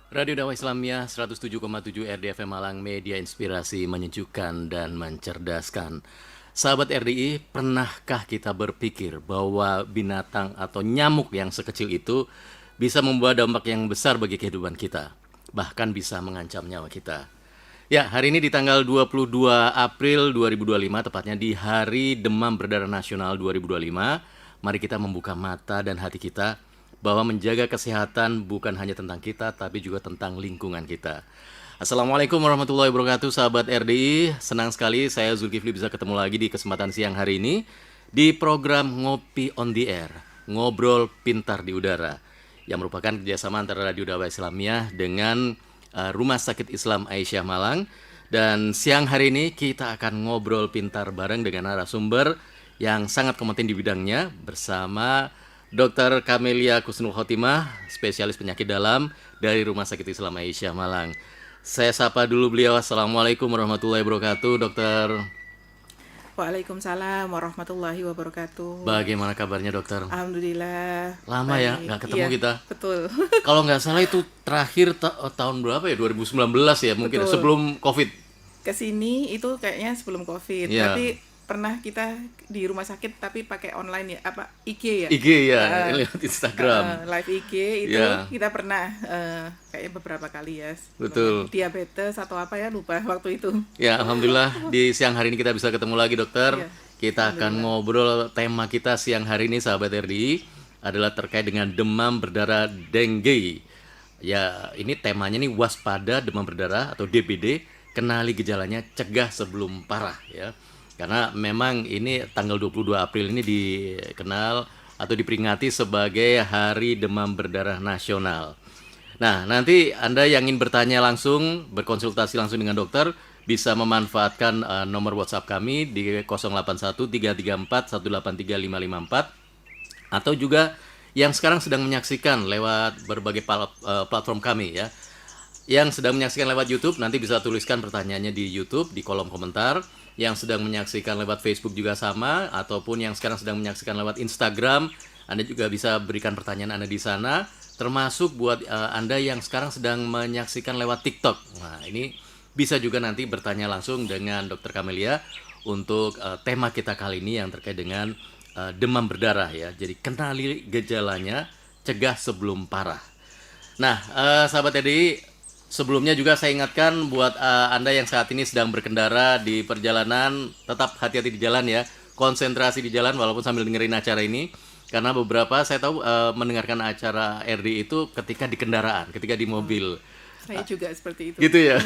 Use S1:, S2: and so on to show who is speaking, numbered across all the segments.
S1: Radio Dakwah Islamiyah 107,7 RDFM Malang, media inspirasi menyejukkan dan mencerdaskan. Sahabat RDI, pernahkah kita berpikir bahwa binatang atau nyamuk yang sekecil itu bisa membawa dampak yang besar bagi kehidupan kita, bahkan bisa mengancam nyawa kita? Ya, hari ini di tanggal 22 April 2025, tepatnya di Hari Demam Berdarah Nasional 2025, mari kita membuka mata dan hati kita bahwa menjaga kesehatan bukan hanya tentang kita, tapi juga tentang lingkungan kita. Assalamualaikum warahmatullahi wabarakatuh, sahabat RDI. Senang sekali saya Zulkifli bisa ketemu lagi di kesempatan siang hari ini di program Ngopi on the Air, Ngobrol Pintar di Udara, yang merupakan kerjasama antara Radio Dakwah Islamiyah dengan Rumah Sakit Islam Aisyah Malang. Dan siang hari ini kita akan ngobrol pintar bareng dengan narasumber yang sangat kompeten di bidangnya bersama Dr. Kamelia Kusnul Khotimah, spesialis penyakit dalam dari Rumah Sakit Islam Aisyah Malang. Saya sapa dulu beliau. Assalamualaikum warahmatullahi wabarakatuh, dokter.
S2: Waalaikumsalam warahmatullahi wabarakatuh.
S1: Bagaimana kabarnya, dokter?
S2: Alhamdulillah.
S1: Lama ya
S2: Baik.
S1: nggak ketemu
S2: Iya,
S1: kita.
S2: betul.
S1: Kalau nggak salah itu terakhir tahun berapa ya? 2019 ya mungkin,
S2: Betul.
S1: sebelum COVID.
S2: Kesini itu kayaknya sebelum COVID,
S1: Iya.
S2: tapi pernah kita di rumah sakit tapi pakai online ya, apa IG ya?
S1: IG ya, lewat Instagram.
S2: Live IG itu
S1: Iya.
S2: kita pernah kayaknya beberapa kali ya.
S1: Betul.
S2: Diabetes atau apa ya, lupa waktu itu.
S1: Ya, alhamdulillah di siang hari ini kita bisa ketemu lagi, dokter.
S2: Iya,
S1: Kita akan ngobrol, tema kita siang hari ini, sahabat RDI, adalah terkait dengan demam berdarah dengue. Ya, ini temanya nih waspada demam berdarah atau DBD, kenali gejalanya, cegah sebelum parah ya. Karena memang ini tanggal 22 April ini dikenal atau diperingati sebagai Hari Demam Berdarah Nasional. Nah, nanti Anda yang ingin bertanya langsung, berkonsultasi langsung dengan dokter, bisa memanfaatkan nomor WhatsApp kami di 081334183554, atau juga yang sekarang sedang menyaksikan lewat berbagai platform kami ya. Yang sedang menyaksikan lewat YouTube nanti bisa tuliskan pertanyaannya di YouTube di kolom komentar. Yang sedang menyaksikan lewat Facebook juga sama, ataupun yang sekarang sedang menyaksikan lewat Instagram, Anda juga bisa berikan pertanyaan Anda di sana. Termasuk buat Anda yang sekarang sedang menyaksikan lewat TikTok. Nah, ini bisa juga nanti bertanya langsung dengan Dr. Kamelia untuk tema kita kali ini yang terkait dengan demam berdarah ya. Jadi kenali gejalanya, cegah sebelum parah. Nah, sahabat TDI, sebelumnya juga saya ingatkan buat Anda yang saat ini sedang berkendara di perjalanan, tetap hati-hati di jalan ya. Konsentrasi di jalan walaupun sambil dengerin acara ini. Karena beberapa saya tahu mendengarkan acara RD itu ketika di kendaraan, ketika di mobil.
S2: Saya juga seperti itu.
S1: Gitu ya.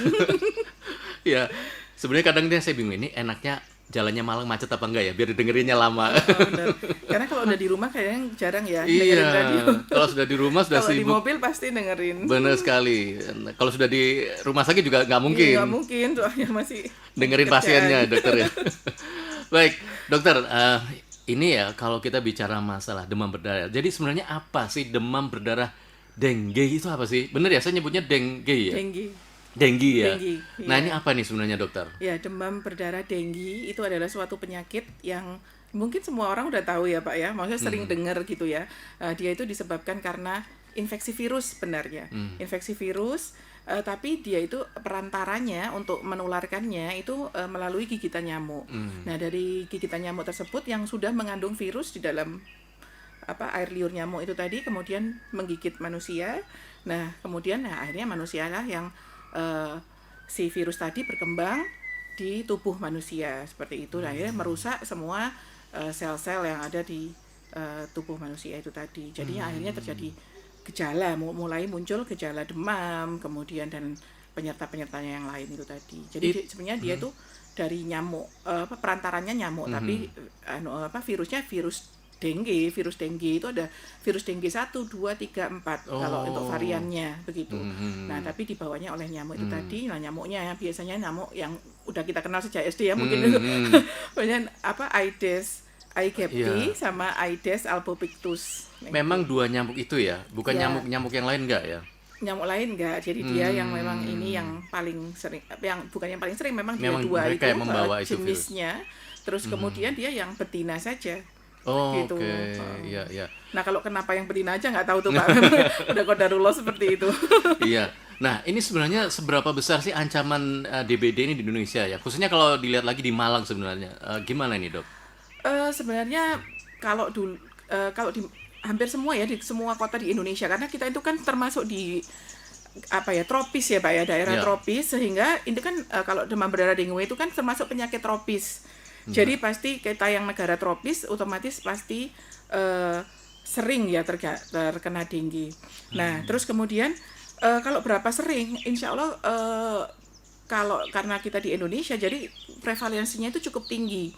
S1: Ya, sebenarnya kadang dia saya bingung, ini enaknya jalannya Malang macet apa enggak ya, biar didengerinnya lama.
S2: Oh, benar. Karena kalau udah di rumah kayaknya jarang ya dengerin radio.
S1: Iya, kalau sudah di rumah sudah
S2: Kalau di
S1: sibuk.
S2: mobil pasti dengerin.
S1: Benar sekali. Kalau sudah di rumah sakit juga nggak mungkin
S2: Nggak mungkin, soalnya masih
S1: dengerin
S2: kerjaan.
S1: pasiennya, dokter ya. Baik, dokter, ini ya kalau kita bicara masalah demam berdarah. Jadi sebenarnya apa sih demam berdarah dengue itu apa sih? Benar ya, saya nyebutnya dengue ya?
S2: Dengue.
S1: Dengue ya.
S2: Dengue,
S1: Nah,
S2: iya.
S1: ini apa nih sebenarnya, dokter?
S2: Ya, demam berdarah dengue itu adalah suatu penyakit yang mungkin semua orang udah tahu ya Pak ya. Maksudnya sering dengar gitu ya. Dia itu disebabkan karena infeksi virus sebenarnya. Infeksi virus, tapi dia itu perantaranya untuk menularkannya itu melalui gigitan nyamuk. Nah, dari gigitan nyamuk tersebut yang sudah mengandung virus di dalam air liur nyamuk itu tadi, kemudian menggigit manusia. Nah, kemudian akhirnya manusia lah yang si virus tadi berkembang di tubuh manusia seperti itu. Nah, akhirnya merusak semua sel-sel yang ada di tubuh manusia itu tadi. Jadi akhirnya terjadi gejala, mulai muncul gejala demam, kemudian dan penyerta-penyertanya yang lain itu tadi. Jadi sebenarnya dia itu dari nyamuk, perantaranya nyamuk, tapi virusnya virus dengue itu ada virus dengue 1, 2, 3, 4 kalau untuk variannya begitu. Nah, tapi dibawanya oleh nyamuk itu tadi. Nah, nyamuknya biasanya nyamuk yang udah kita kenal sejak SD ya mungkin itu. Banyak Aedes aegypti sama Aedes albopictus.
S1: Memang dua nyamuk itu ya, bukan
S2: Ya.
S1: nyamuk yang lain enggak ya?
S2: Nyamuk lain enggak, jadi dia yang memang ini yang paling sering, yang bukan yang paling sering, memang dia
S1: Memang
S2: dua
S1: mereka
S2: itu
S1: yang membawa itu virus.
S2: jenisnya. Terus kemudian dia yang betina saja.
S1: Oh,
S2: Gitu.
S1: oke. Iya, iya.
S2: Nah, kalau kenapa yang betina aja nggak tahu tuh Pak. Udah qadarullah seperti itu.
S1: Iya. Nah, ini sebenarnya seberapa besar sih ancaman DBD ini di Indonesia ya? Khususnya kalau dilihat lagi di Malang sebenarnya. Gimana ini, Dok?
S2: Sebenarnya kalau dulu kalau di hampir semua ya di semua kota di Indonesia, karena kita itu kan termasuk di apa ya, tropis ya Pak ya, daerah
S1: Ya.
S2: tropis, sehingga itu kan kalau demam berdarah dengue itu kan termasuk penyakit tropis. Jadi pasti kita yang negara tropis otomatis pasti eh, sering ya terkena dengue. Nah, terus kemudian kalau berapa sering, insya Allah kalau karena kita di Indonesia jadi prevalensinya itu cukup tinggi,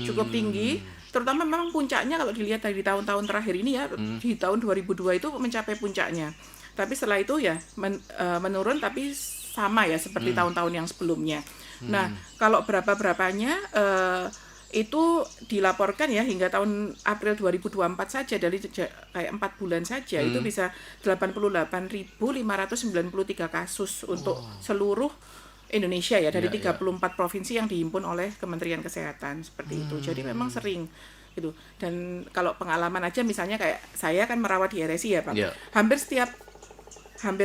S2: cukup tinggi. Terutama memang puncaknya kalau dilihat dari tahun-tahun terakhir ini ya, di tahun 2002 itu mencapai puncaknya. Tapi setelah itu ya menurun, tapi sama ya seperti tahun-tahun yang sebelumnya. Nah, kalau berapa-berapanya itu dilaporkan ya hingga tahun April 2024 saja, dari kayak 4 bulan saja itu bisa 88.593 kasus untuk seluruh Indonesia ya, dari
S1: Ya, ya.
S2: 34 provinsi yang dihimpun oleh Kementerian Kesehatan seperti itu. Jadi memang sering gitu. Dan kalau pengalaman aja misalnya kayak saya kan merawat di RSI ya Pak.
S1: Ya.
S2: Hampir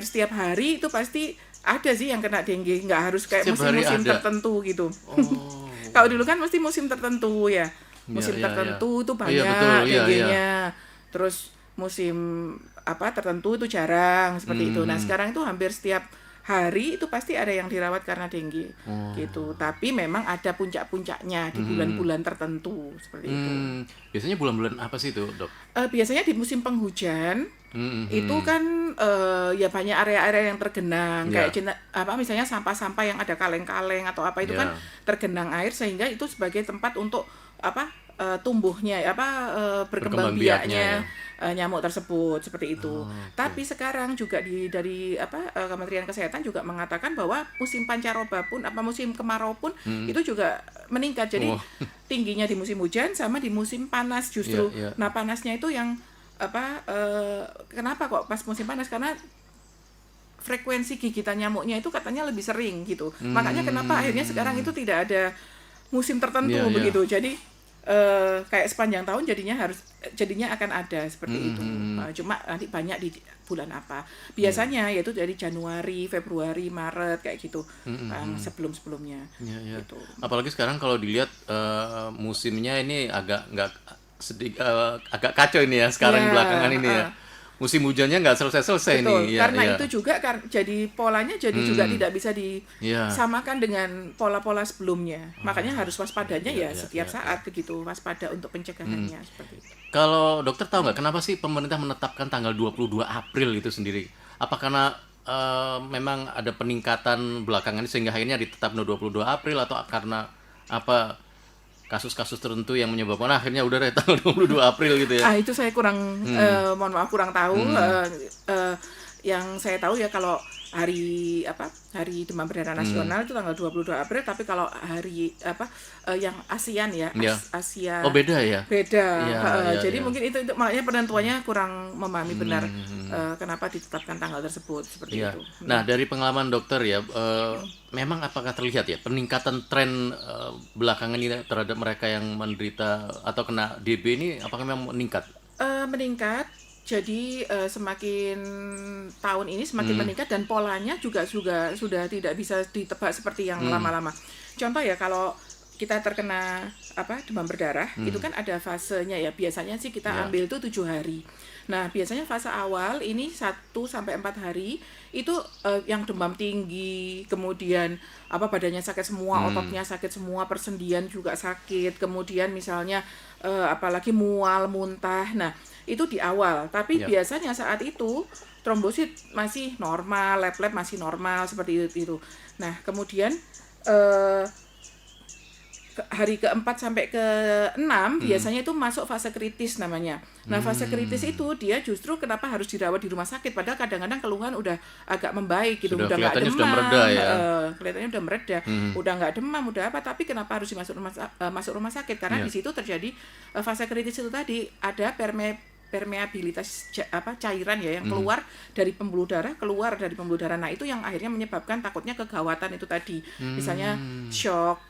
S2: setiap hari itu pasti ada sih yang kena dengue, nggak harus kayak
S1: Setiap hari
S2: musim-musim
S1: ada.
S2: tertentu gitu.
S1: Oh.
S2: Kalau dulu kan mesti musim tertentu ya. Musim
S1: Ya, ya,
S2: tertentu
S1: ya.
S2: itu
S1: Oh, iya,
S2: banyak
S1: betul. Iya, iya.
S2: dengue-nya. Terus musim apa tertentu itu jarang seperti itu. Nah, sekarang itu hampir setiap hari itu pasti ada yang dirawat karena dengue gitu. Tapi memang ada puncak-puncaknya di bulan-bulan tertentu seperti itu.
S1: Biasanya bulan-bulan apa sih itu, Dok?
S2: Biasanya di musim penghujan
S1: Hmm,
S2: itu kan ya banyak area-area yang tergenang,
S1: Ya.
S2: kayak apa misalnya sampah-sampah yang ada kaleng-kaleng atau apa itu
S1: Ya.
S2: kan tergenang air, sehingga itu sebagai tempat untuk apa tumbuhnya berkembang
S1: Berkembang biaknya,
S2: biaknya nyamuk tersebut seperti itu. Tapi sekarang juga dari Kementerian Kesehatan juga mengatakan bahwa musim pancaroba pun musim kemarau pun itu juga meningkat. Jadi
S1: Oh.
S2: tingginya di musim hujan sama di musim panas justru.
S1: Iya, iya.
S2: Nah, panasnya itu yang kenapa kok pas musim panas, karena frekuensi gigitan nyamuknya itu katanya lebih sering gitu. Makanya kenapa akhirnya sekarang itu tidak ada musim tertentu
S1: Iya, iya.
S2: begitu. Jadi kayak sepanjang tahun jadinya akan ada seperti itu. Cuma nanti banyak di bulan apa. Biasanya yaitu dari Januari, Februari, Maret kayak gitu. Sebelum-sebelumnya.
S1: Ya, ya.
S2: Gitu.
S1: Apalagi sekarang kalau dilihat musimnya ini agak kacau ini ya sekarang
S2: Ya,
S1: belakangan ini ya. Musim hujannya nggak selesai-selesai
S2: betul,
S1: nih. Ya,
S2: karena
S1: ya.
S2: itu juga jadi polanya jadi juga tidak bisa
S1: Iya.
S2: disamakan dengan pola-pola sebelumnya. Makanya harus waspadanya
S1: Iya, iya,
S2: setiap
S1: iya,
S2: saat begitu, waspada untuk pencegahannya seperti itu.
S1: Kalau dokter tahu nggak kenapa sih pemerintah menetapkan tanggal 22 April itu sendiri? Apa karena memang ada peningkatan belakangan ini sehingga akhirnya ditetapkan 22 April, atau karena apa kasus-kasus tertentu yang menyebabkan akhirnya udah deh tanggal 22 April gitu ya?
S2: Itu saya mohon maaf kurang tahu. Yang saya tahu ya kalau hari demam berdarah nasional itu tanggal 22 April, tapi kalau hari yang ASEAN ya,
S1: Ya.
S2: Asia
S1: Oh, beda ya?
S2: beda.
S1: Iya, iya,
S2: Jadi
S1: iya.
S2: mungkin itu makanya penentuannya kurang memahami benar kenapa ditetapkan tanggal tersebut seperti
S1: Iya.
S2: itu.
S1: Nah, dari pengalaman dokter ya, memang apakah terlihat ya peningkatan tren belakangan ini terhadap mereka yang menderita atau kena DB ini, apakah memang meningkat?
S2: Meningkat. Jadi semakin tahun ini semakin meningkat, dan polanya juga sudah tidak bisa ditebak seperti yang lama-lama. Contoh ya, kalau kita terkena demam berdarah itu kan ada fasenya ya. Biasanya sih kita ambil itu 7 hari. Nah, biasanya fase awal ini 1-4 hari itu yang demam tinggi, kemudian badannya sakit semua, ototnya sakit semua, persendian juga sakit, kemudian misalnya apalagi mual, muntah. Nah, itu di awal. Tapi
S1: Ya.
S2: biasanya saat itu trombosit masih normal, lab masih normal seperti itu. Nah, kemudian hari keempat sampai ke-6 biasanya itu masuk fase kritis namanya. Nah, fase kritis itu dia justru kenapa harus dirawat di rumah sakit, padahal kadang-kadang keluhan udah agak membaik gitu,
S1: Sudah
S2: udah nggak
S1: kelihatannya
S2: demam,
S1: sudah mereda ya.
S2: kelihatannya udah mereda, udah nggak demam, udah apa, tapi kenapa harus masuk rumah sakit? Karena
S1: Iya.
S2: di situ terjadi fase kritis itu tadi ada permeabilitas cairan ya yang keluar dari pembuluh darah. Nah, itu yang akhirnya menyebabkan takutnya kegawatan itu tadi. Misalnya shock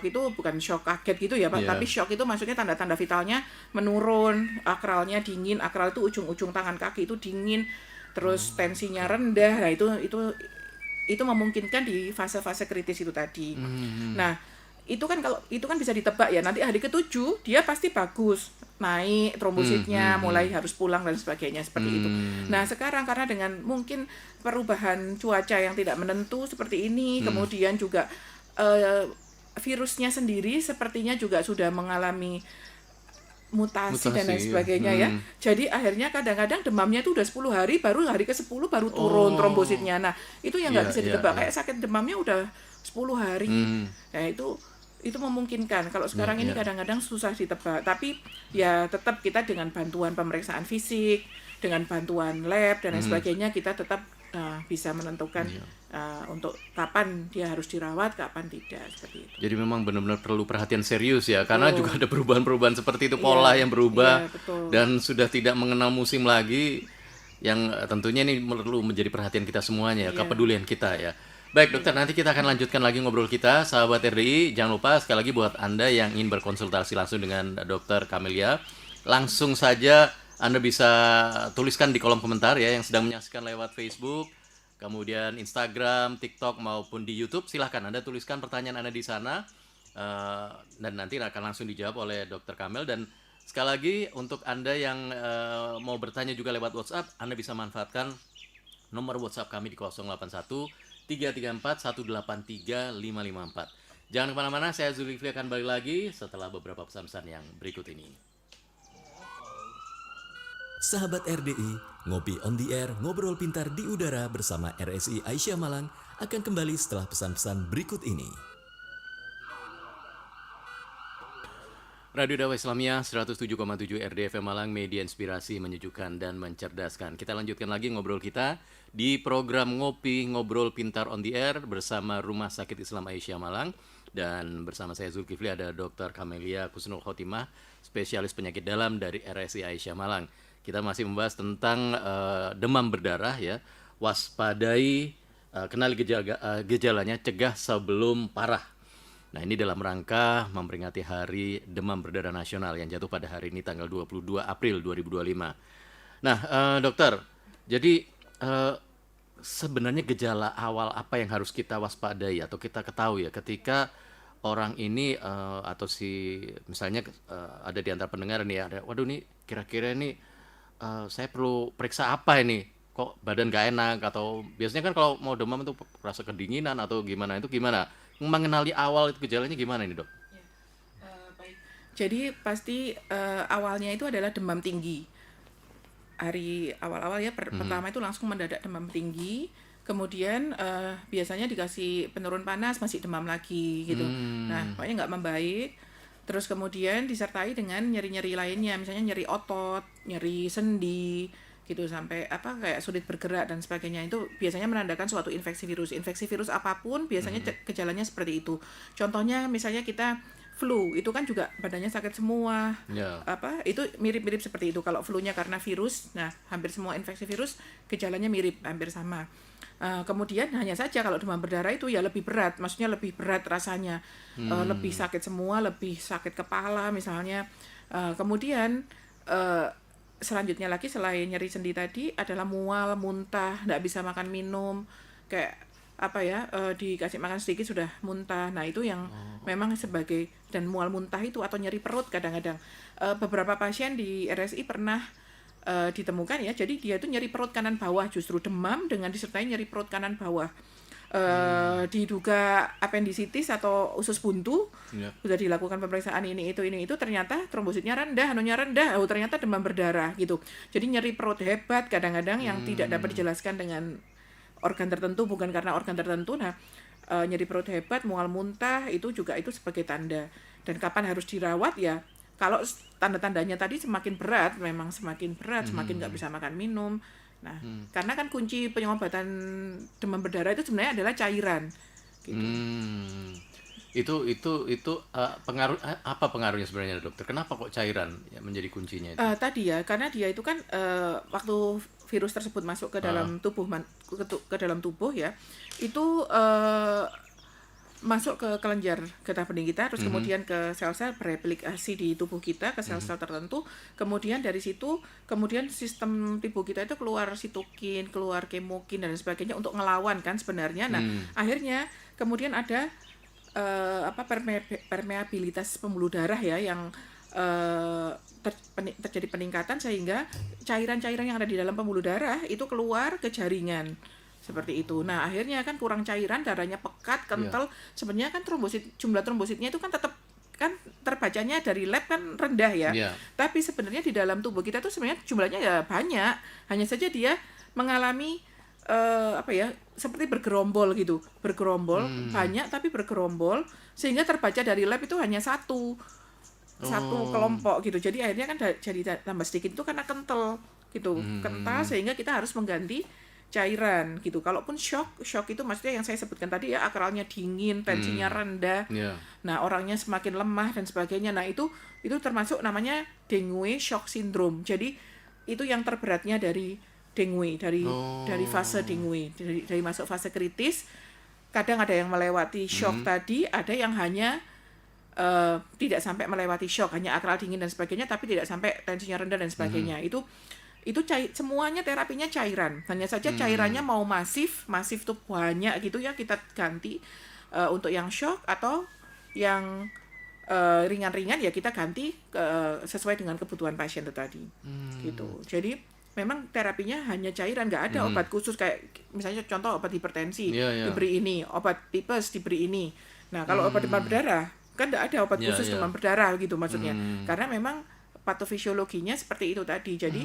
S2: itu bukan shock kaget gitu ya Pak,
S1: Iya.
S2: tapi shock itu maksudnya tanda-tanda vitalnya menurun, akralnya dingin, akral itu ujung-ujung tangan kaki itu dingin, terus tensinya rendah. Nah, itu itu memungkinkan di fase-fase kritis itu tadi. Nah, itu kan kalau itu kan bisa ditebak ya, nanti hari ke-7 dia pasti bagus, naik trombositnya, mulai harus pulang dan sebagainya seperti itu. Nah, sekarang karena dengan mungkin perubahan cuaca yang tidak menentu seperti ini, kemudian juga virusnya sendiri sepertinya juga sudah mengalami mutasi dan lain sebagainya ya. Jadi akhirnya kadang-kadang demamnya itu udah 10 hari, baru hari ke-10 baru turun trombositnya. Nah, itu yang nggak bisa ditebak. Kayak sakit demamnya udah 10 hari. Nah, itu memungkinkan. Kalau sekarang ini kadang-kadang susah ditebak. Tapi ya tetap kita dengan bantuan pemeriksaan fisik, dengan bantuan lab dan lain sebagainya, kita tetap bisa menentukan untuk kapan dia harus dirawat, kapan tidak, seperti itu.
S1: Jadi memang benar-benar perlu perhatian serius ya, karena juga ada perubahan-perubahan seperti itu, pola yang berubah dan sudah tidak mengenal musim lagi, yang tentunya ini perlu menjadi perhatian kita semuanya, kepedulian kita ya. Baik dokter, nanti kita akan lanjutkan lagi ngobrol kita, sahabat RDI. Jangan lupa sekali lagi buat Anda yang ingin berkonsultasi langsung dengan Dokter Camelia, langsung saja Anda bisa tuliskan di kolom komentar ya, yang sedang menyaksikan lewat Facebook, kemudian Instagram, TikTok maupun di YouTube. Silahkan Anda tuliskan pertanyaan Anda di sana, dan nanti akan langsung dijawab oleh Dokter Kamel. Dan sekali lagi untuk Anda yang mau bertanya juga lewat WhatsApp, Anda bisa manfaatkan nomor WhatsApp kami di 081 334 183 554. Jangan kemana-mana, saya Zulkifli akan balik lagi setelah beberapa pesan-pesan yang berikut ini.
S3: Sahabat RDI, Ngopi on the Air, ngobrol pintar di udara bersama RSI Aisyah Malang akan kembali setelah pesan-pesan berikut ini.
S1: Radio Dakwah Islamiyah 107,7 RDFM Malang, media inspirasi, menyejukkan dan mencerdaskan. Kita lanjutkan lagi ngobrol kita di program Ngopi Ngobrol Pintar on the Air bersama Rumah Sakit Islam Aisyah Malang. Dan bersama saya Zulkifli ada Dr. Camelia Kusnul Khotimah, spesialis penyakit dalam dari RSI Aisyah Malang. Kita masih membahas tentang demam berdarah ya. Waspadai, kenali gejalanya, cegah sebelum parah. Nah, ini dalam rangka memperingati Hari Demam Berdarah Nasional yang jatuh pada hari ini tanggal 22 April 2025. Nah, dokter, jadi sebenarnya gejala awal apa yang harus kita waspadai atau kita ketahui ya ketika orang ini atau misalnya ada di antara pendengar nih ada, waduh nih kira-kira ini saya perlu periksa apa ini? Kok badan gak enak? Atau biasanya kan kalau mau demam itu rasa kedinginan atau gimana, itu gimana? Mengenali awal itu gejalanya gimana ini dok?
S2: Baik. Jadi pasti awalnya itu adalah demam tinggi. Hari awal-awal ya, pertama itu langsung mendadak demam tinggi. Kemudian biasanya dikasih penurun panas, masih demam lagi gitu. Nah, pokoknya nggak membaik. Terus kemudian disertai dengan nyeri-nyeri lainnya, misalnya nyeri otot, nyeri sendi, gitu sampai kayak sulit bergerak dan sebagainya. Itu biasanya menandakan suatu infeksi virus. Infeksi virus apapun biasanya gejalanya seperti itu. Contohnya misalnya kita flu, itu kan juga badannya sakit semua. Itu mirip-mirip seperti itu. Kalau flu-nya karena virus, nah hampir semua infeksi virus gejalanya mirip, hampir sama. Kemudian hanya saja kalau demam berdarah itu ya lebih berat, maksudnya lebih berat rasanya, lebih sakit semua, lebih sakit kepala misalnya. Kemudian selanjutnya lagi selain nyeri sendi tadi adalah mual, muntah, nggak bisa makan minum, kayak dikasih makan sedikit sudah muntah. Nah itu yang memang sebagai, dan mual muntah itu atau nyeri perut kadang-kadang. Beberapa pasien di RSI pernah ditemukan ya, jadi dia itu nyeri perut kanan bawah, justru demam dengan disertai nyeri perut kanan bawah. Diduga appendicitis atau usus buntu. Sudah dilakukan pemeriksaan ini itu, ternyata trombositnya rendah, anunya rendah, ternyata demam berdarah gitu. Jadi nyeri perut hebat kadang-kadang yang tidak dapat dijelaskan dengan organ tertentu, bukan karena organ tertentu. Nah, nyeri perut hebat, mual muntah itu juga itu sebagai tanda. Dan kapan harus dirawat ya? Kalau tanda-tandanya tadi semakin berat, memang semakin berat, semakin nggak bisa makan minum. Nah, karena kan kunci pengobatan demam berdarah itu sebenarnya adalah cairan. Gitu.
S1: Itu pengaruh apa pengaruhnya sebenarnya dokter? Kenapa kok cairan ya, menjadi kuncinya itu?
S2: Tadi ya, karena dia itu kan waktu virus tersebut masuk ke dalam tubuh ke dalam tubuh ya, itu masuk ke kelenjar getah bening kita, terus kemudian ke sel-sel bereplikasi di tubuh kita, ke sel-sel tertentu, kemudian dari situ, kemudian sistem tubuh kita itu keluar sitokin, keluar kemokin dan sebagainya untuk ngelawan kan sebenarnya. Nah, akhirnya kemudian ada permeabilitas pembuluh darah ya yang terjadi peningkatan sehingga cairan-cairan yang ada di dalam pembuluh darah itu keluar ke jaringan. Seperti itu. Nah, akhirnya kan kurang cairan, darahnya pekat, kental. Sebenarnya kan jumlah trombositnya itu kan tetap kan terbacanya dari lab kan rendah ya. Tapi sebenarnya di dalam tubuh kita tuh sebenarnya jumlahnya ya banyak. Hanya saja dia mengalami seperti bergerombol gitu. Bergerombol banyak tapi bergerombol sehingga terbaca dari lab itu hanya satu kelompok gitu. Jadi akhirnya kan jadi tambah sedikit itu karena kental gitu. Kental sehingga kita harus mengganti cairan gitu. Kalaupun shock itu maksudnya yang saya sebutkan tadi ya, akralnya dingin, tensinya rendah. Nah, orangnya semakin lemah dan sebagainya. Nah, itu termasuk namanya dengue shock syndrome. Jadi itu yang terberatnya dari dengue, dari fase dengue, dari masuk fase kritis. Kadang ada yang melewati shock tadi, ada yang hanya tidak sampai melewati shock, hanya akral dingin dan sebagainya, tapi tidak sampai tensinya rendah dan sebagainya. Itu semuanya terapinya cairan. Hanya saja cairannya mau masif tuh banyak gitu ya, kita ganti untuk yang shock atau yang ringan-ringan ya kita ganti sesuai dengan kebutuhan pasien itu tadi. Gitu. Jadi memang terapinya hanya cairan, nggak ada obat khusus kayak misalnya contoh obat hipertensi diberi ini, obat tipes diberi ini. Nah, kalau obat demam berdarah kan nggak ada obat khusus demam berdarah gitu maksudnya. Karena memang patofisiologinya seperti itu tadi. Jadi